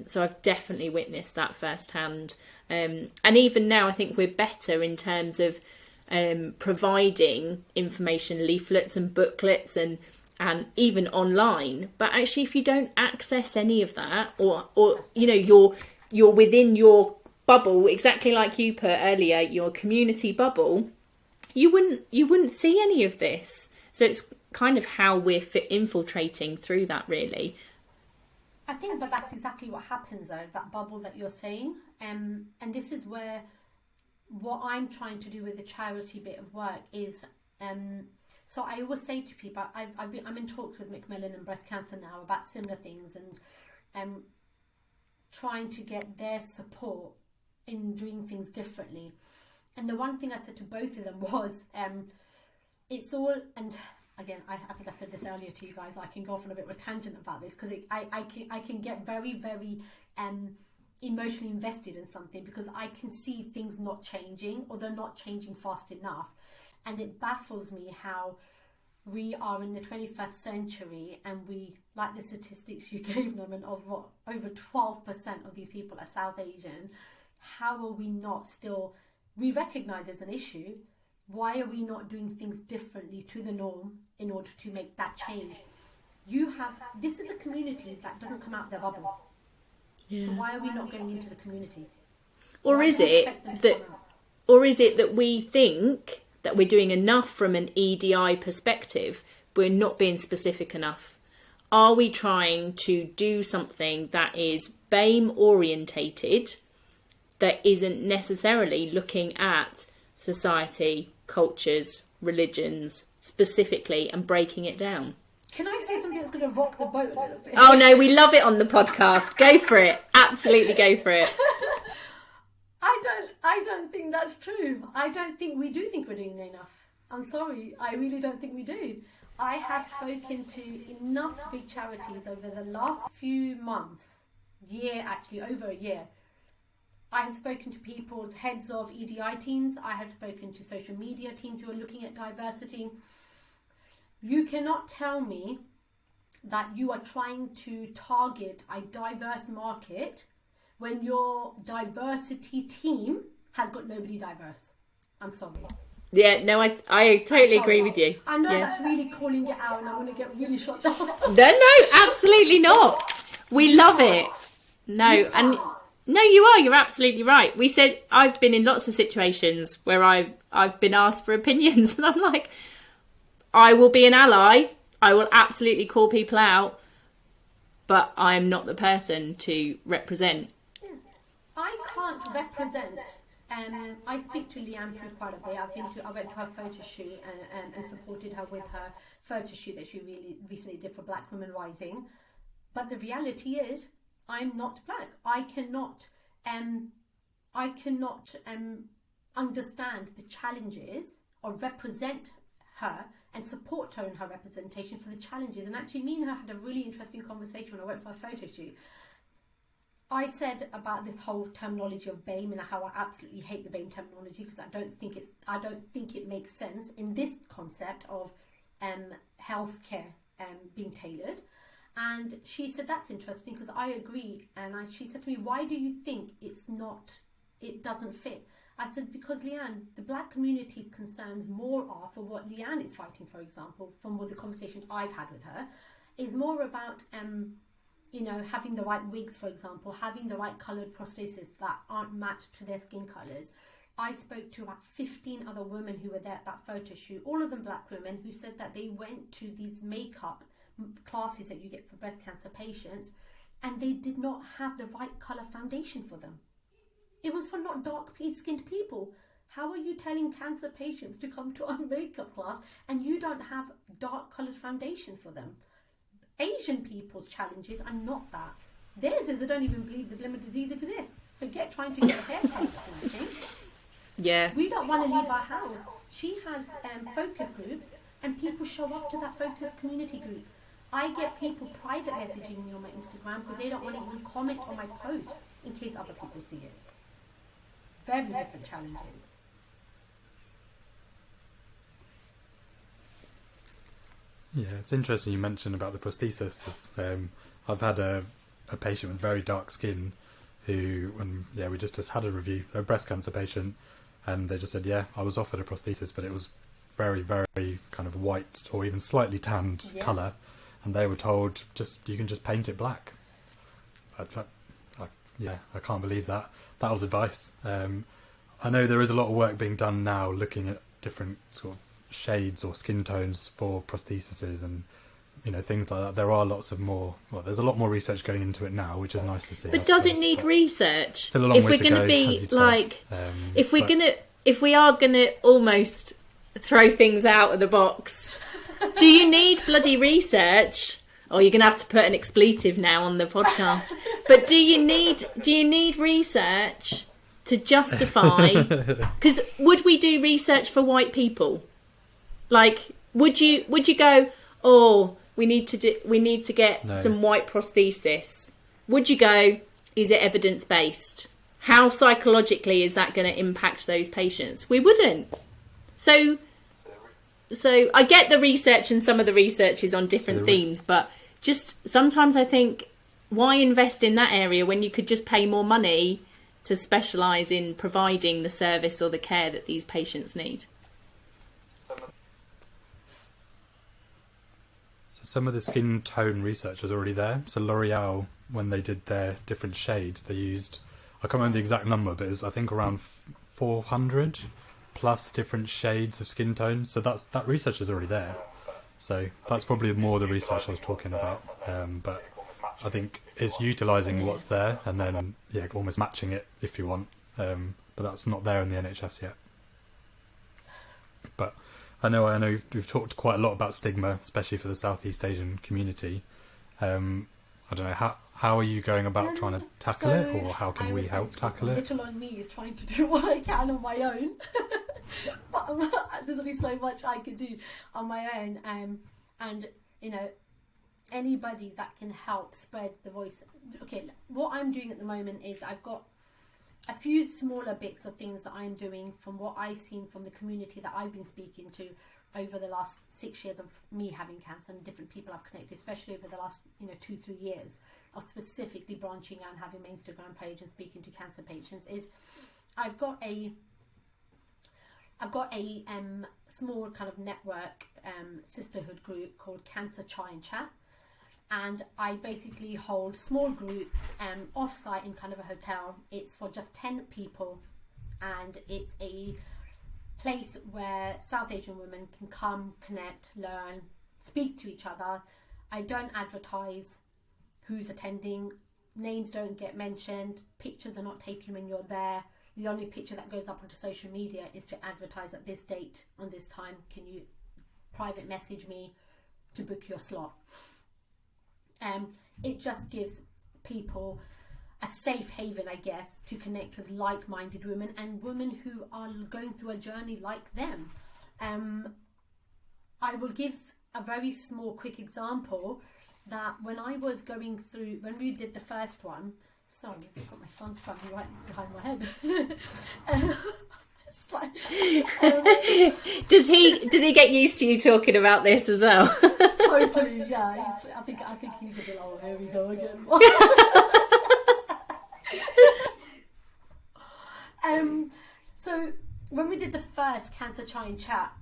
So I've definitely witnessed that firsthand. And even now I think we're better in terms of providing information, leaflets and booklets and even online. But actually, if you don't access any of that, or you know, you're within your bubble, exactly like you put earlier, your community bubble, you wouldn't see any of this. So it's kind of how we're infiltrating through that, really. I think, but that's exactly what happens though, that bubble that you're saying. And this is where what I'm trying to do with the charity bit of work is, so I always say to people, I'm in talks with Macmillan and breast cancer now about similar things, and trying to get their support in doing things differently. And the one thing I said to both of them was, it's all, and again, I think I said this earlier to you guys, I can go off on a bit of a tangent about this, because I can get very, very emotionally invested in something, because I can see things not changing, or they're not changing fast enough. And it baffles me how we are in the 21st century, and we, like the statistics you gave them, and of what, over 12% of these people are South Asian. How are we not still, we recognise there's an issue, why are we not doing things differently to the norm in order to make that change? This is a community that doesn't come out of their bubble. Yeah. So why are we not going into the community? Or is it that we think that we're doing enough from an EDI perspective, but we're not being specific enough? Are we trying to do something that is BAME orientated, that isn't necessarily looking at society, cultures, religions specifically, and breaking it down? Can I say something that's going to rock the boat a little bit? Oh no, we love it on the podcast. Go for it. Absolutely go for it. I don't think that's true. I don't think we do think we're doing enough. I'm sorry. I really don't think we do. I have spoken to enough big charities over the last few months, over a year. I have spoken to people's heads of EDI teams. I have spoken to social media teams who are looking at diversity. You cannot tell me that you are trying to target a diverse market when your diversity team has got nobody diverse. I'm sorry. Yeah, no, I totally agree with you. I know that's really calling it out, and I'm going to get really shot down. No, absolutely not. We love it. No, you are. You're absolutely right. We said, I've been in lots of situations where I've been asked for opinions, and I'm like, I will be an ally. I will absolutely call people out, but I'm not the person to represent. Yeah. I can't represent. I speak to Leanne through quite a bit. I went to her photo shoot and supported her with her photo shoot that she really recently did for Black Women Rising. But the reality is, I'm not black. I cannot understand the challenges, or represent her and support her in her representation for the challenges. And actually, me and her had a really interesting conversation when I went for a photo shoot. I said about this whole terminology of BAME and how I absolutely hate the BAME terminology, because I don't think it makes sense in this concept of healthcare being tailored. And she said, that's interesting because I agree. And she said to me, why do you think it doesn't fit? I said, because Leanne, the black community's concerns more are for what Leanne is fighting, for example, from what the conversation I've had with her, is more about, having the right wigs, for example, having the right coloured prostheses that aren't matched to their skin colours. I spoke to about 15 other women who were there at that photo shoot, all of them black women, who said that they went to these makeup classes that you get for breast cancer patients, and they did not have the right colour foundation for them. It was for not dark skinned people. How are you telling cancer patients to come to a makeup class and you don't have dark coloured foundation for them? Asian people's challenges are not that. Theirs is they don't even believe the Glimmer disease exists. Forget trying to get a haircut or something. Yeah. We don't want to leave our house. She has focus groups and people show up to that focus community group. I get people private messaging me on my Instagram because they don't want to even comment on my post in case other people see it. Very different challenges. Yeah, it's interesting you mentioned about the prosthesis. I've had a patient with very dark skin who, we just had a review, a breast cancer patient, and they just said, I was offered a prosthesis, but it was very, very kind of white or even slightly tanned colour, and they were told, you can just paint it black. I can't believe that. That was advice. I know there is a lot of work being done now looking at different sort of shades or skin tones for prostheses and things like that. There are there's a lot more research going into it now, which is nice to see. But does it need research? Still a long way to go, if we are going to almost throw things out of the box, do you need bloody research? Oh, you're going to have to put an expletive now on the podcast. But do you need research to justify? Because would we do research for white people? Like, would you go, oh, we need to get some white prosthesis? Would you go, is it evidence based? How psychologically is that going to impact those patients? We wouldn't. So I get the research, and some of the research is on different themes, but just sometimes I think, why invest in that area when you could just pay more money to specialise in providing the service or the care that these patients need? Some of the skin tone research was already there. So L'Oreal, when they did their different shades, they used, I can't remember the exact number, but it was, I think, around 400 plus different shades of skin tones. So that research is already there. So that's probably more the research I was talking about. But I think it's utilising what's there and then almost matching it if you want. But that's not there in the NHS yet. But I know we've talked quite a lot about stigma, especially for the Southeast Asian community. I don't know, how are you going about trying to tackle it, or how can we help tackle it? Little on me is trying to do what I can on my own. But there's only so much I can do on my own. And anybody that can help spread the voice. Okay, what I'm doing at the moment is I've got a few smaller bits of things that I'm doing from what I've seen from the community that I've been speaking to over the last 6 years of me having cancer, and different people I've connected, especially over the last 2-3 years of specifically branching out and having my Instagram page and speaking to cancer patients. Is I've got a small kind of network sisterhood group called Cancer Chai and Chat. And I basically hold small groups off-site in kind of a hotel. It's for just 10 people, and it's a place where South Asian women can come, connect, learn, speak to each other. I don't advertise who's attending. Names don't get mentioned. Pictures are not taken when you're there. The only picture that goes up onto social media is to advertise at this date, on this time. Can you private message me to book your slot? It just gives people a safe haven, I guess, to connect with like-minded women and women who are going through a journey like them. I will give a very small, quick example that when I was going through, when we did the first one, sorry, I've got my son standing right behind my head. It's like, Does he get used to you talking about this as well? totally, yeah. I think he's a bit, oh, here we go again. So when we did the first Cancer Try and Chat,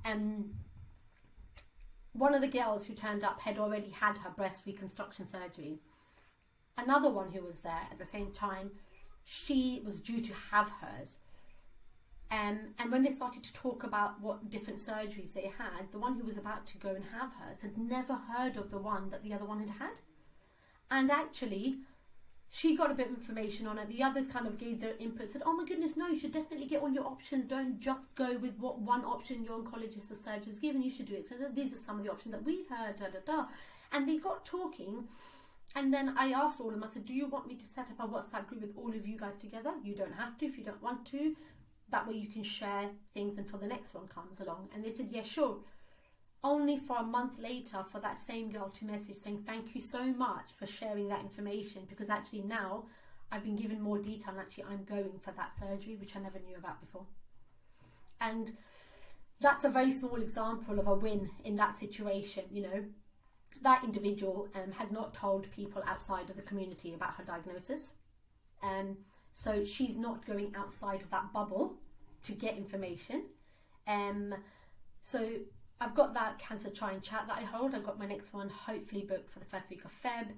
one of the girls who turned up had already had her breast reconstruction surgery. Another one who was there at the same time, she was due to have hers. And when they started to talk about what different surgeries they had, the one who was about to go and have hers had never heard of the one that the other one had had. And actually, she got a bit of information on it. The others kind of gave their input, said, oh my goodness, no, you should definitely get all your options. Don't just go with what one option your oncologist or surgeon has given. You should do it. So these are some of the options that we've heard, And they got talking. And then I asked all of them, I said, do you want me to set up a WhatsApp group with all of you guys together? You don't have to if you don't want to. That way you can share things until the next one comes along. And they said, yeah, sure. Only for a month later for that same girl to message saying, thank you so much for sharing that information, because actually now I've been given more detail and actually I'm going for that surgery, which I never knew about before. And that's a very small example of a win in that situation. You know, that individual has not told people outside of the community about her diagnosis. So she's not going outside of that bubble to get information. So I've got that Cancer Try and Chat that I hold. I've got my next one hopefully booked for the first week of Feb.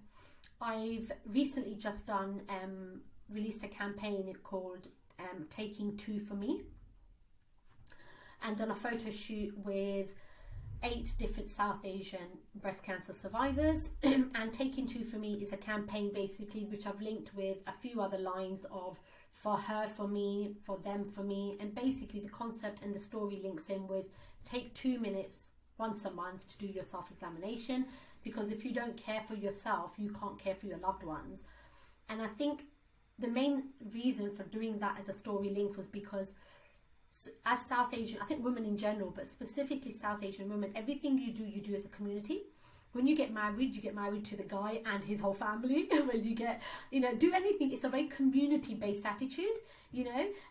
I've recently just released a campaign called Taking Two for Me, and done a photo shoot with 8 different South Asian breast cancer survivors. And Taking Two for Me is a campaign basically which I've linked with a few other lines of for her, for me, for them, for me. And basically the concept and the story links in with take 2 minutes once a month to do your self-examination, because if you don't care for yourself, you can't care for your loved ones. And I think the main reason for doing that as a story link was because as South Asian, I think women in general, but specifically South Asian women, everything you do as a community. When you get married to the guy and his whole family. When you get, do anything, it's a very community-based attitude,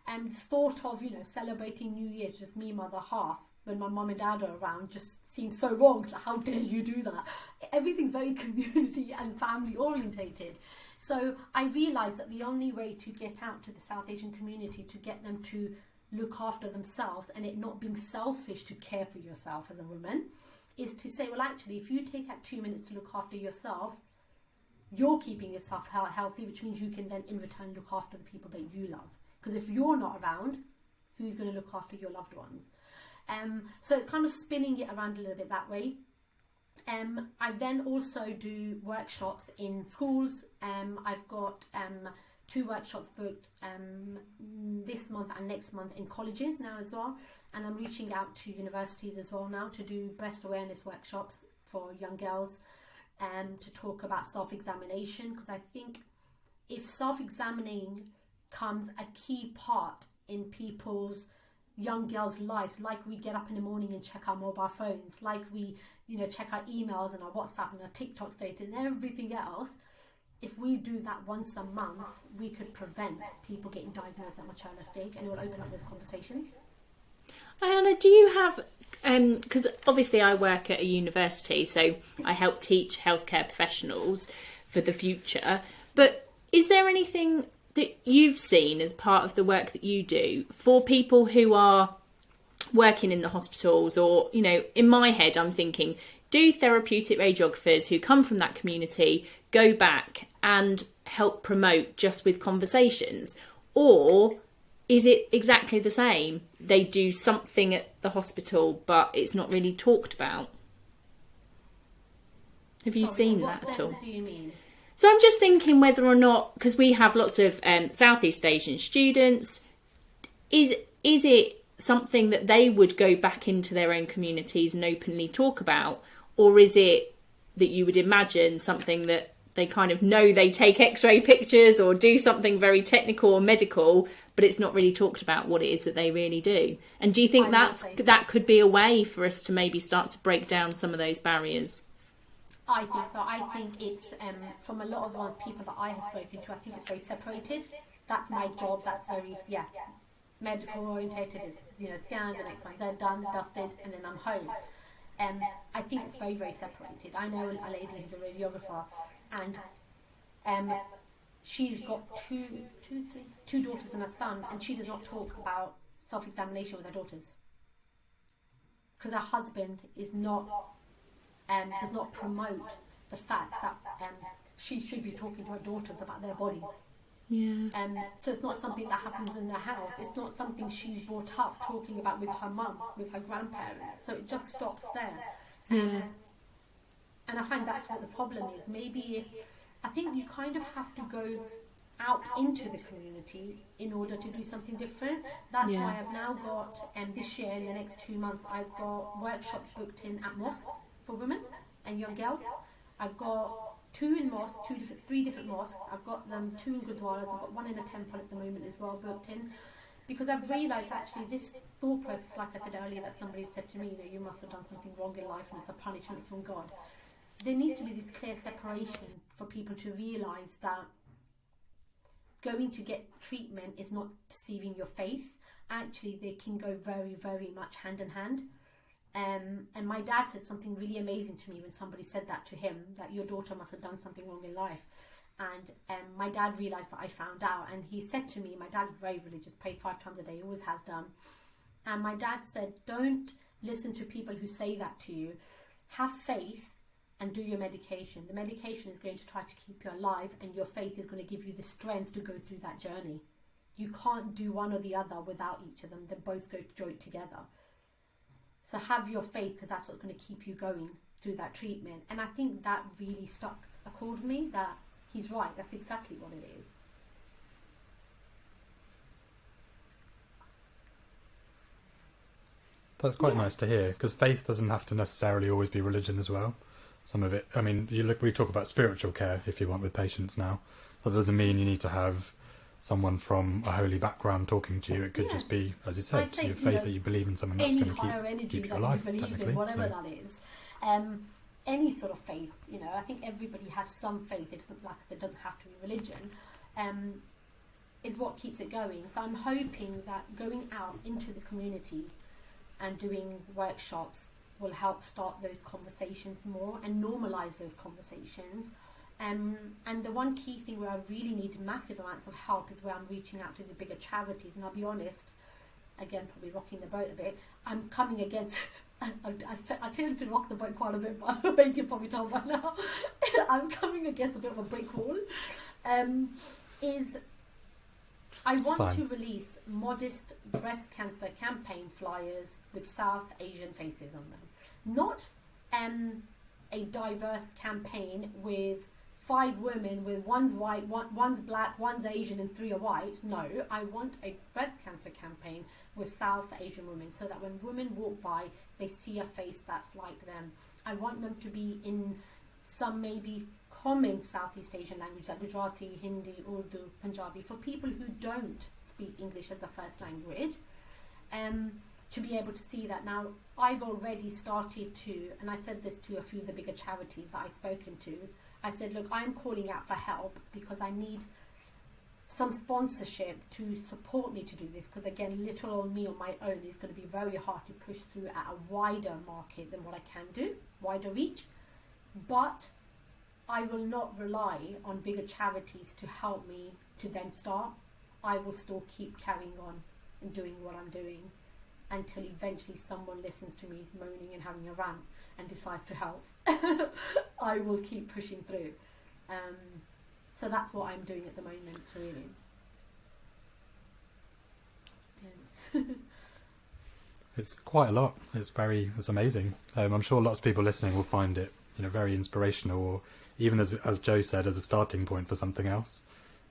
and thought of, celebrating New Year's, just me, mother, half, when my mum and dad are around, just seems so wrong. So how dare you do that? Everything's very community and family orientated. So I realised that the only way to get out to the South Asian community, to get them to look after themselves and it not being selfish to care for yourself as a woman, is to say, well, actually, if you take out 2 minutes to look after yourself, you're keeping yourself healthy, which means you can then in return look after the people that you love. Because if you're not around, who's going to look after your loved ones? So it's kind of spinning it around a little bit that way. I then also do workshops in schools. I've got 2 workshops booked this month and next month in colleges now as well. And I'm reaching out to universities as well now to do breast awareness workshops for young girls, to talk about self-examination, because I think if self-examining becomes a key part in people's young girls' lives, like we get up in the morning and check our mobile phones, like we check our emails and our WhatsApp and our TikTok status and everything else, if we do that once a month, we could prevent people getting diagnosed at a much earlier stage, and it will open up those conversations. Iyna, do you have, because obviously I work at a university, so I help teach healthcare professionals for the future, but is there anything that you've seen as part of the work that you do for people who are working in the hospitals, or, in my head I'm thinking, do therapeutic radiographers who come from that community go back and help promote just with conversations, or is it exactly the same? They do something at the hospital, but it's not really talked about. Have you seen that at all? What sense do you mean? So I'm just thinking whether or not, because we have lots of Southeast Asian students, is it something that they would go back into their own communities and openly talk about, or is it that you would imagine something that they kind of know, they take x-ray pictures or do something very technical or medical, but it's not really talked about what it is that they really do? And do you think that could be a way for us to maybe start to break down some of those barriers? I think so. I think it's, from a lot of the people that I have spoken to, I think it's very separated. That's my job. That's very, medical orientated, it's, you know, scans and X, Y, Z done, dusted, and then I'm home. I think it's very, very separated. I know a lady who's a radiographer, and she's got two daughters and a son, and she does not talk about self-examination with her daughters because her husband is not does not promote the fact that she should be talking to her daughters about their bodies. Yeah. So it's not something that happens in the house. It's not something she's brought up talking about with her mum, with her grandparents. So it just stops there. Yeah. And I find that's what the problem is. Maybe I think you kind of have to go out into the community in order to do something different. That's why I've now got, this year, in the next 2 months, I've got workshops booked in at mosques for women and young girls. I've got 2 in mosques, 3 different mosques. I've got them 2 in gurdwaras. I've got 1 in a temple at the moment as well booked in, because I've realised actually this thought process, like I said earlier, that somebody said to me, you know, you must have done something wrong in life and it's a punishment from God. There needs to be this clear separation for people to realise that going to get treatment is not deceiving your faith. Actually, they can go very, very much hand in hand. And my dad said something really amazing to me when somebody said that to him, that your daughter must have done something wrong in life. And my dad realised that I found out, and he said to me, my dad is very religious, prays 5 times a day, always has done. And my dad said, don't listen to people who say that to you. Have faith and do your medication. The medication is going to try to keep you alive, and your faith is going to give you the strength to go through that journey. You can't do one or the other without each of them. They both go joint together. So have your faith, because that's what's going to keep you going through that treatment. And I think that really stuck a chord with me, that he's right. That's exactly what it is. That's quite nice to hear, because faith doesn't have to necessarily always be religion as well. Some of it, I mean, we talk about spiritual care if you want with patients now. That doesn't mean you need to have someone from a holy background talking to you. It could just be, as you said, your faith that you believe in someone that's going to keep you alive, technically. Whatever that is. Any sort of faith, you know, I think everybody has some faith. It doesn't, like I said, doesn't have to be religion, is what keeps it going. So I'm hoping that going out into the community and doing workshops will help start those conversations more and normalise those conversations. And the one key thing where I really need massive amounts of help is where I'm reaching out to the bigger charities. And I'll be honest, again, probably rocking the boat a bit, I'm coming against, I tend to rock the boat quite a bit, by the way, you can probably tell by now. I'm coming against a bit of a brick wall. I want to release modest breast cancer campaign flyers with South Asian faces on them. Not a diverse campaign with 5 women, with one's white, one's black, one's Asian and 3 are white. No, I want a breast cancer campaign with South Asian women, so that when women walk by, they see a face that's like them. I want them to be in some maybe common Southeast Asian language like Gujarati, Hindi, Urdu, Punjabi, for people who don't speak English as a first language, to be able to see that. Now, I've already started to, and I said this to a few of the bigger charities that I've spoken to, I said, look, I'm calling out for help because I need some sponsorship to support me to do this, because again, little old me on my own is going to be very hard to push through at a wider market than what I can do, wider reach. But I will not rely on bigger charities to help me to then start. I will still keep carrying on and doing what I'm doing until eventually someone listens to me moaning and having a rant and decides to help. I will keep pushing through. So that's what I'm doing at the moment, really. Yeah. It's quite a lot. It's amazing. I'm sure lots of people listening will find it, you know, very inspirational, or even as Joe said, as a starting point for something else.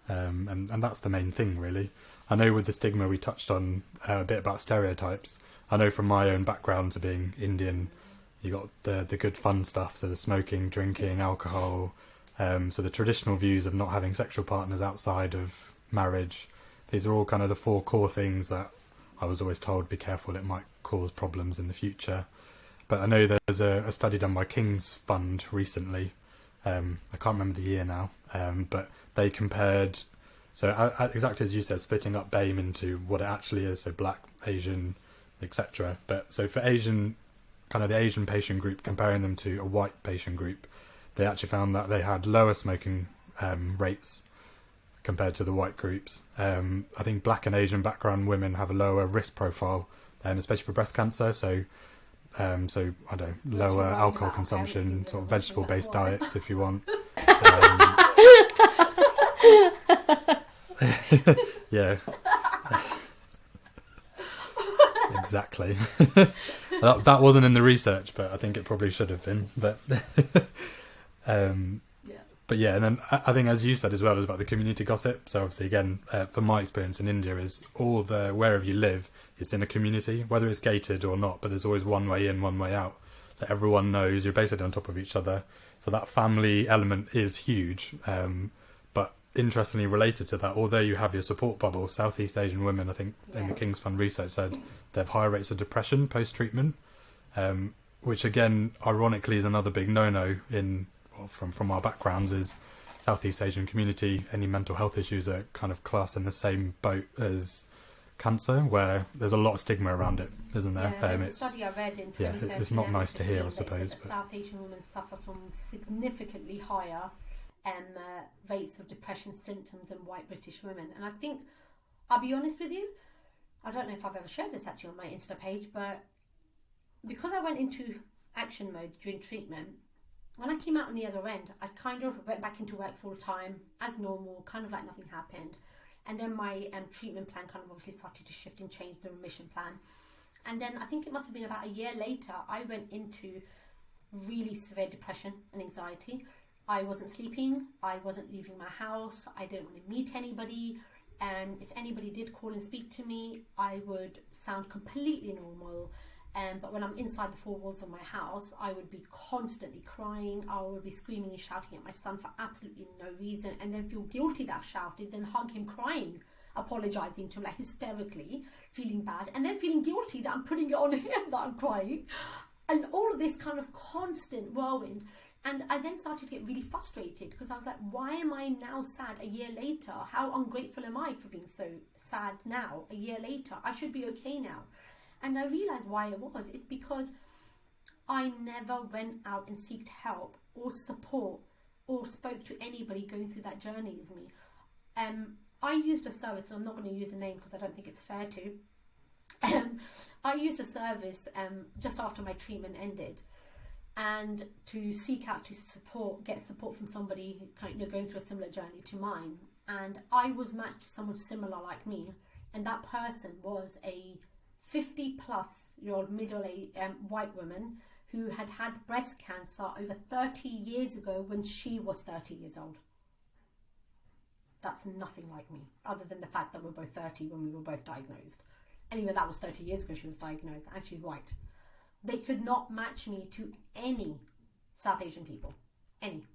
And that's the main thing, really. I know with the stigma we touched on a bit about stereotypes. I know from my own background to being Indian, you got the good fun stuff, so the smoking, drinking, alcohol, so the traditional views of not having sexual partners outside of marriage. These are all kind of the 4 core things that I was always told, be careful, it might cause problems in the future. But I know there's a study done by King's Fund recently. I can't remember the year now, but they compared So exactly as you said, splitting up BAME into what it actually is, so black, Asian, etc. But so for Asian, kind of the Asian patient group, comparing them to a white patient group, they actually found that they had lower smoking rates compared to the white groups. I think black and Asian background women have a lower risk profile, especially for breast cancer. So I don't know, lower alcohol consumption, sort of vegetable-based diets, if you want. Yeah. Exactly. that wasn't in the research, but I think it probably should have been. But but yeah, and then I think, as you said as well, is about the community gossip. So obviously, again, from my experience in India, is wherever you live, it's in a community, whether it's gated or not. But there's always one way in, one way out. So everyone knows, you're basically on top of each other. So that family element is huge. But interestingly related to that, although you have your support bubble, Southeast Asian women, I think in the King's Fund research said they have higher rates of depression post-treatment, which again, ironically, is another big no-no from our backgrounds. Is Southeast Asian community, any mental health issues are kind of classed in the same boat as cancer, where there's a lot of stigma around it, isn't there? Yeah, there's a study I read in 2013, it's not nice to hear, I suppose. But South Asian women suffer from significantly higher rates of depression symptoms than white British women. And I think, I'll be honest with you, I don't know if I've ever shared this actually on my Insta page, but because I went into action mode during treatment, when I came out on the other end, I kind of went back into work full time as normal, kind of like nothing happened. And then my treatment plan kind of obviously started to shift and change, the remission plan. And then I think it must have been about a year later, I went into really severe depression and anxiety. I wasn't sleeping, I wasn't leaving my house, I didn't want to meet anybody. And if anybody did call and speak to me, I would sound completely normal. But when I'm inside the four walls of my house, I would be constantly crying. I would be screaming and shouting at my son for absolutely no reason, and then feel guilty that I've shouted, then hug him crying, apologising to him like hysterically, feeling bad, and then feeling guilty that I'm putting it on him that I'm crying. And all of this kind of constant whirlwind. And I then started to get really frustrated because I was like, why am I now sad a year later? How ungrateful am I for being so sad now, a year later? I should be okay now. And I realised why it was. It's because I never went out and sought help or support or spoke to anybody going through that journey as me. I used a service, and I'm not going to use a name because I don't think it's fair to. I used a service just after my treatment ended, and to seek out get support from somebody kind of going through a similar journey to mine. And I was matched to someone similar like me, and that person was a 50-plus-year-old middle-aged white woman who had had breast cancer over 30 years ago when she was 30 years old. That's nothing like me, other than the fact that we're both 30 when we were both diagnosed. Anyway, that was 30 years ago she was diagnosed, and she's white. They could not match me to any South Asian people, any.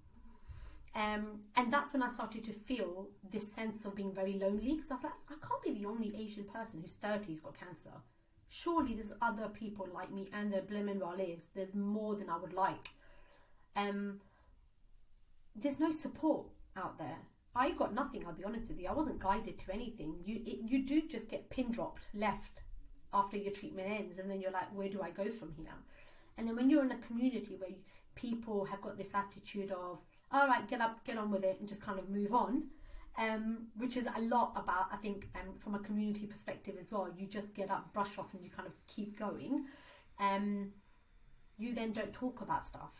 And that's when I started to feel this sense of being very lonely, because I was like, I can't be the only Asian person who's 30 who's got cancer. Surely there's other people like me, and there blimmin' well is. There's more than I would like. There's no support out there. I got nothing, I'll be honest with you. I wasn't guided to anything. You do just get pin dropped left after your treatment ends, and then you're like, where do I go from here? And then when you're in a community where people have got this attitude of, all right, get up, get on with it, and just kind of move on, which is a lot about, I think, from a community perspective as well. You just get up, brush off, and you kind of keep going. You then don't talk about stuff.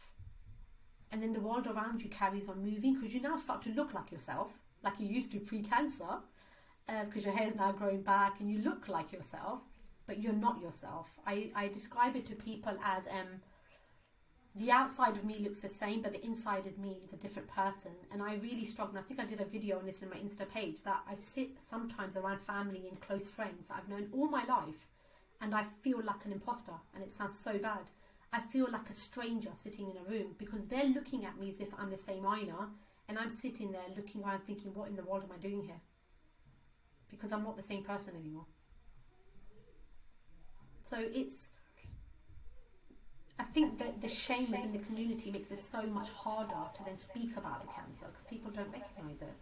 And then the world around you carries on moving, because you now start to look like yourself, like you used to pre-cancer, because your hair is now growing back and you look like yourself, but you're not yourself. I describe it to people as the outside of me looks the same, but the inside of me is a different person. And I really struggle. And I think I did a video on this in my Insta page, that I sit sometimes around family and close friends that I've known all my life, and I feel like an imposter, and it sounds so bad. I feel like a stranger sitting in a room, because they're looking at me as if I'm the same Iyna, and I'm sitting there looking around thinking, what in the world am I doing here? Because I'm not the same person anymore. So I think that the shame within the community makes it so much harder to then speak about the cancer, because people don't recognise it.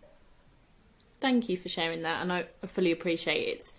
Thank you for sharing that, and I fully appreciate it's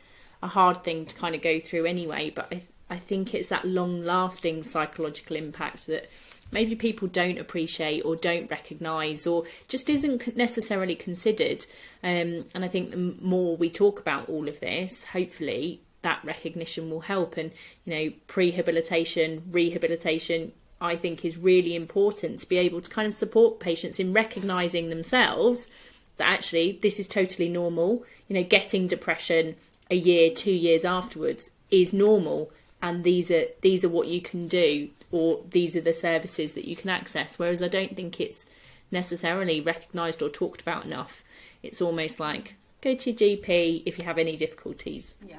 a hard thing to kind of go through anyway, but I think it's that long-lasting psychological impact that maybe people don't appreciate or don't recognise or just isn't necessarily considered. And I think the more we talk about all of this, hopefully that recognition will help. And, you know, prehabilitation, rehabilitation, I think is really important to be able to kind of support patients in recognising themselves that actually this is totally normal. You know, getting depression a year, 2 years afterwards is normal, and these are what you can do, or these are the services that you can access. Whereas I don't think it's necessarily recognised or talked about enough. It's almost like, go to your GP if you have any difficulties. Yeah.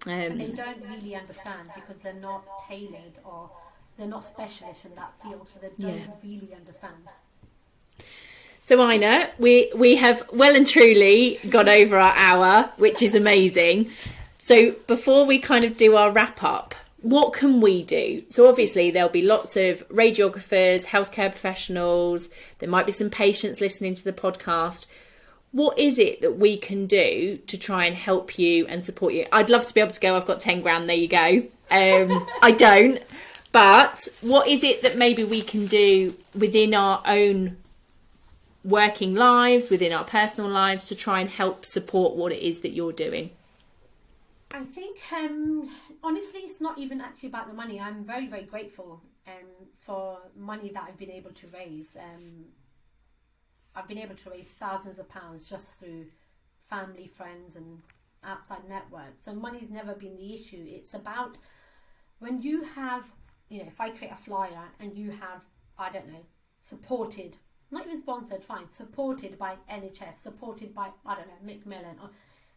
And they don't really understand because they're not tailored or they're not specialists in that field, so they don't really understand. So Iyna, we have well and truly gone over our hour, which is amazing. So before we kind of do our wrap up, what can we do? So obviously there'll be lots of radiographers, healthcare professionals, there might be some patients listening to the podcast. What is it that we can do to try and help you and support you? I'd love to be able to go, I've got 10 grand, there you go. I don't. But what is it that maybe we can do within our own working lives, within our personal lives, to try and help support what it is that you're doing? I think, honestly, it's not even actually about the money. I'm very, very grateful for money that I've been able to raise. I've been able to raise thousands of pounds just through family, friends and outside networks. So money's never been the issue. It's about when you have, you know, if I create a flyer and you have, I don't know, supported, not even sponsored, fine, supported by NHS, supported by, I don't know, Macmillan, or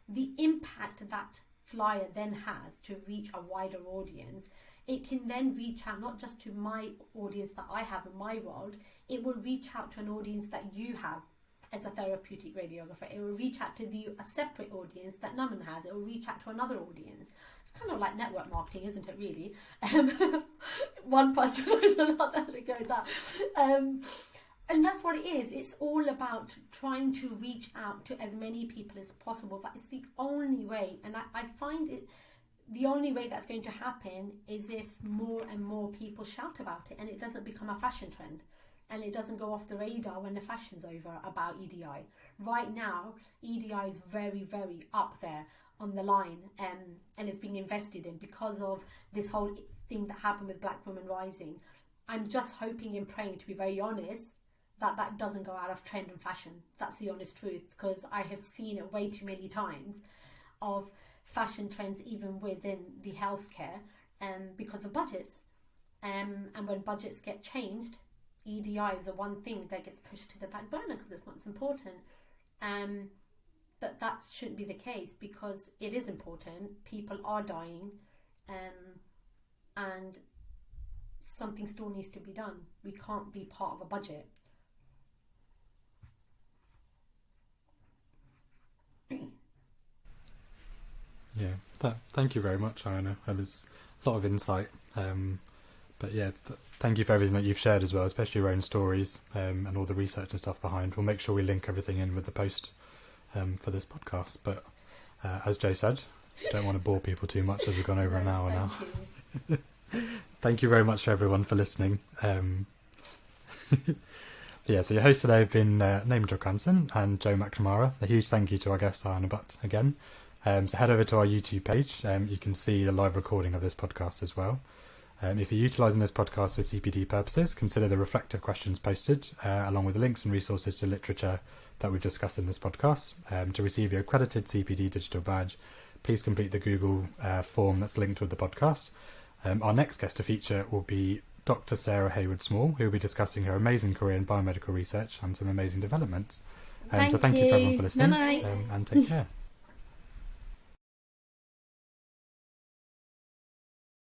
the impact that flyer then has to reach a wider audience, it can then reach out not just to my audience that I have in my world, it will reach out to an audience that you have as a therapeutic radiographer. It will reach out to a separate audience that Naman has. It will reach out to another audience. It's kind of like network marketing, isn't it, really? One person knows another that goes out. And that's what it is. It's all about trying to reach out to as many people as possible. That is the only way. And I find it, the only way that's going to happen is if more and more people shout about it and it doesn't become a fashion trend. And it doesn't go off the radar when the fashion's over about EDI. Right now, EDI is very, very up there on the line, and it's being invested in because of this whole thing that happened with Black Women Rising. I'm just hoping and praying, to be very honest, that doesn't go out of trend and fashion. That's the honest truth, because I have seen it way too many times of fashion trends even within the healthcare because of budgets. And when budgets get changed, EDI is the one thing that gets pushed to the back burner because it's not as important. But that shouldn't be the case, because it is important. People are dying, and something still needs to be done. We can't be part of a budget. Yeah, thank you very much, Iyna. That was a lot of insight. But yeah, thank you for everything that you've shared as well, especially your own stories and all the research and stuff behind. We'll make sure we link everything in with the post for this podcast. But as Joe said, don't want to bore people too much as we've gone over an hour now. Thank you very much for everyone for listening. Yeah, so your hosts today have been Naeem Jokanson and Joe McNamara. A huge thank you to our guest Iyna Butt again. So head over to our YouTube page. You can see the live recording of this podcast as well. If you're utilising this podcast for CPD purposes, consider the reflective questions posted, along with the links and resources to literature that we've discussed in this podcast. To receive your accredited CPD digital badge, please complete the Google form that's linked with the podcast. Our next guest to feature will be Dr. Sarah Hayward Small, who will be discussing her amazing career in biomedical research and some amazing developments. So thank you for everyone for listening, and take care.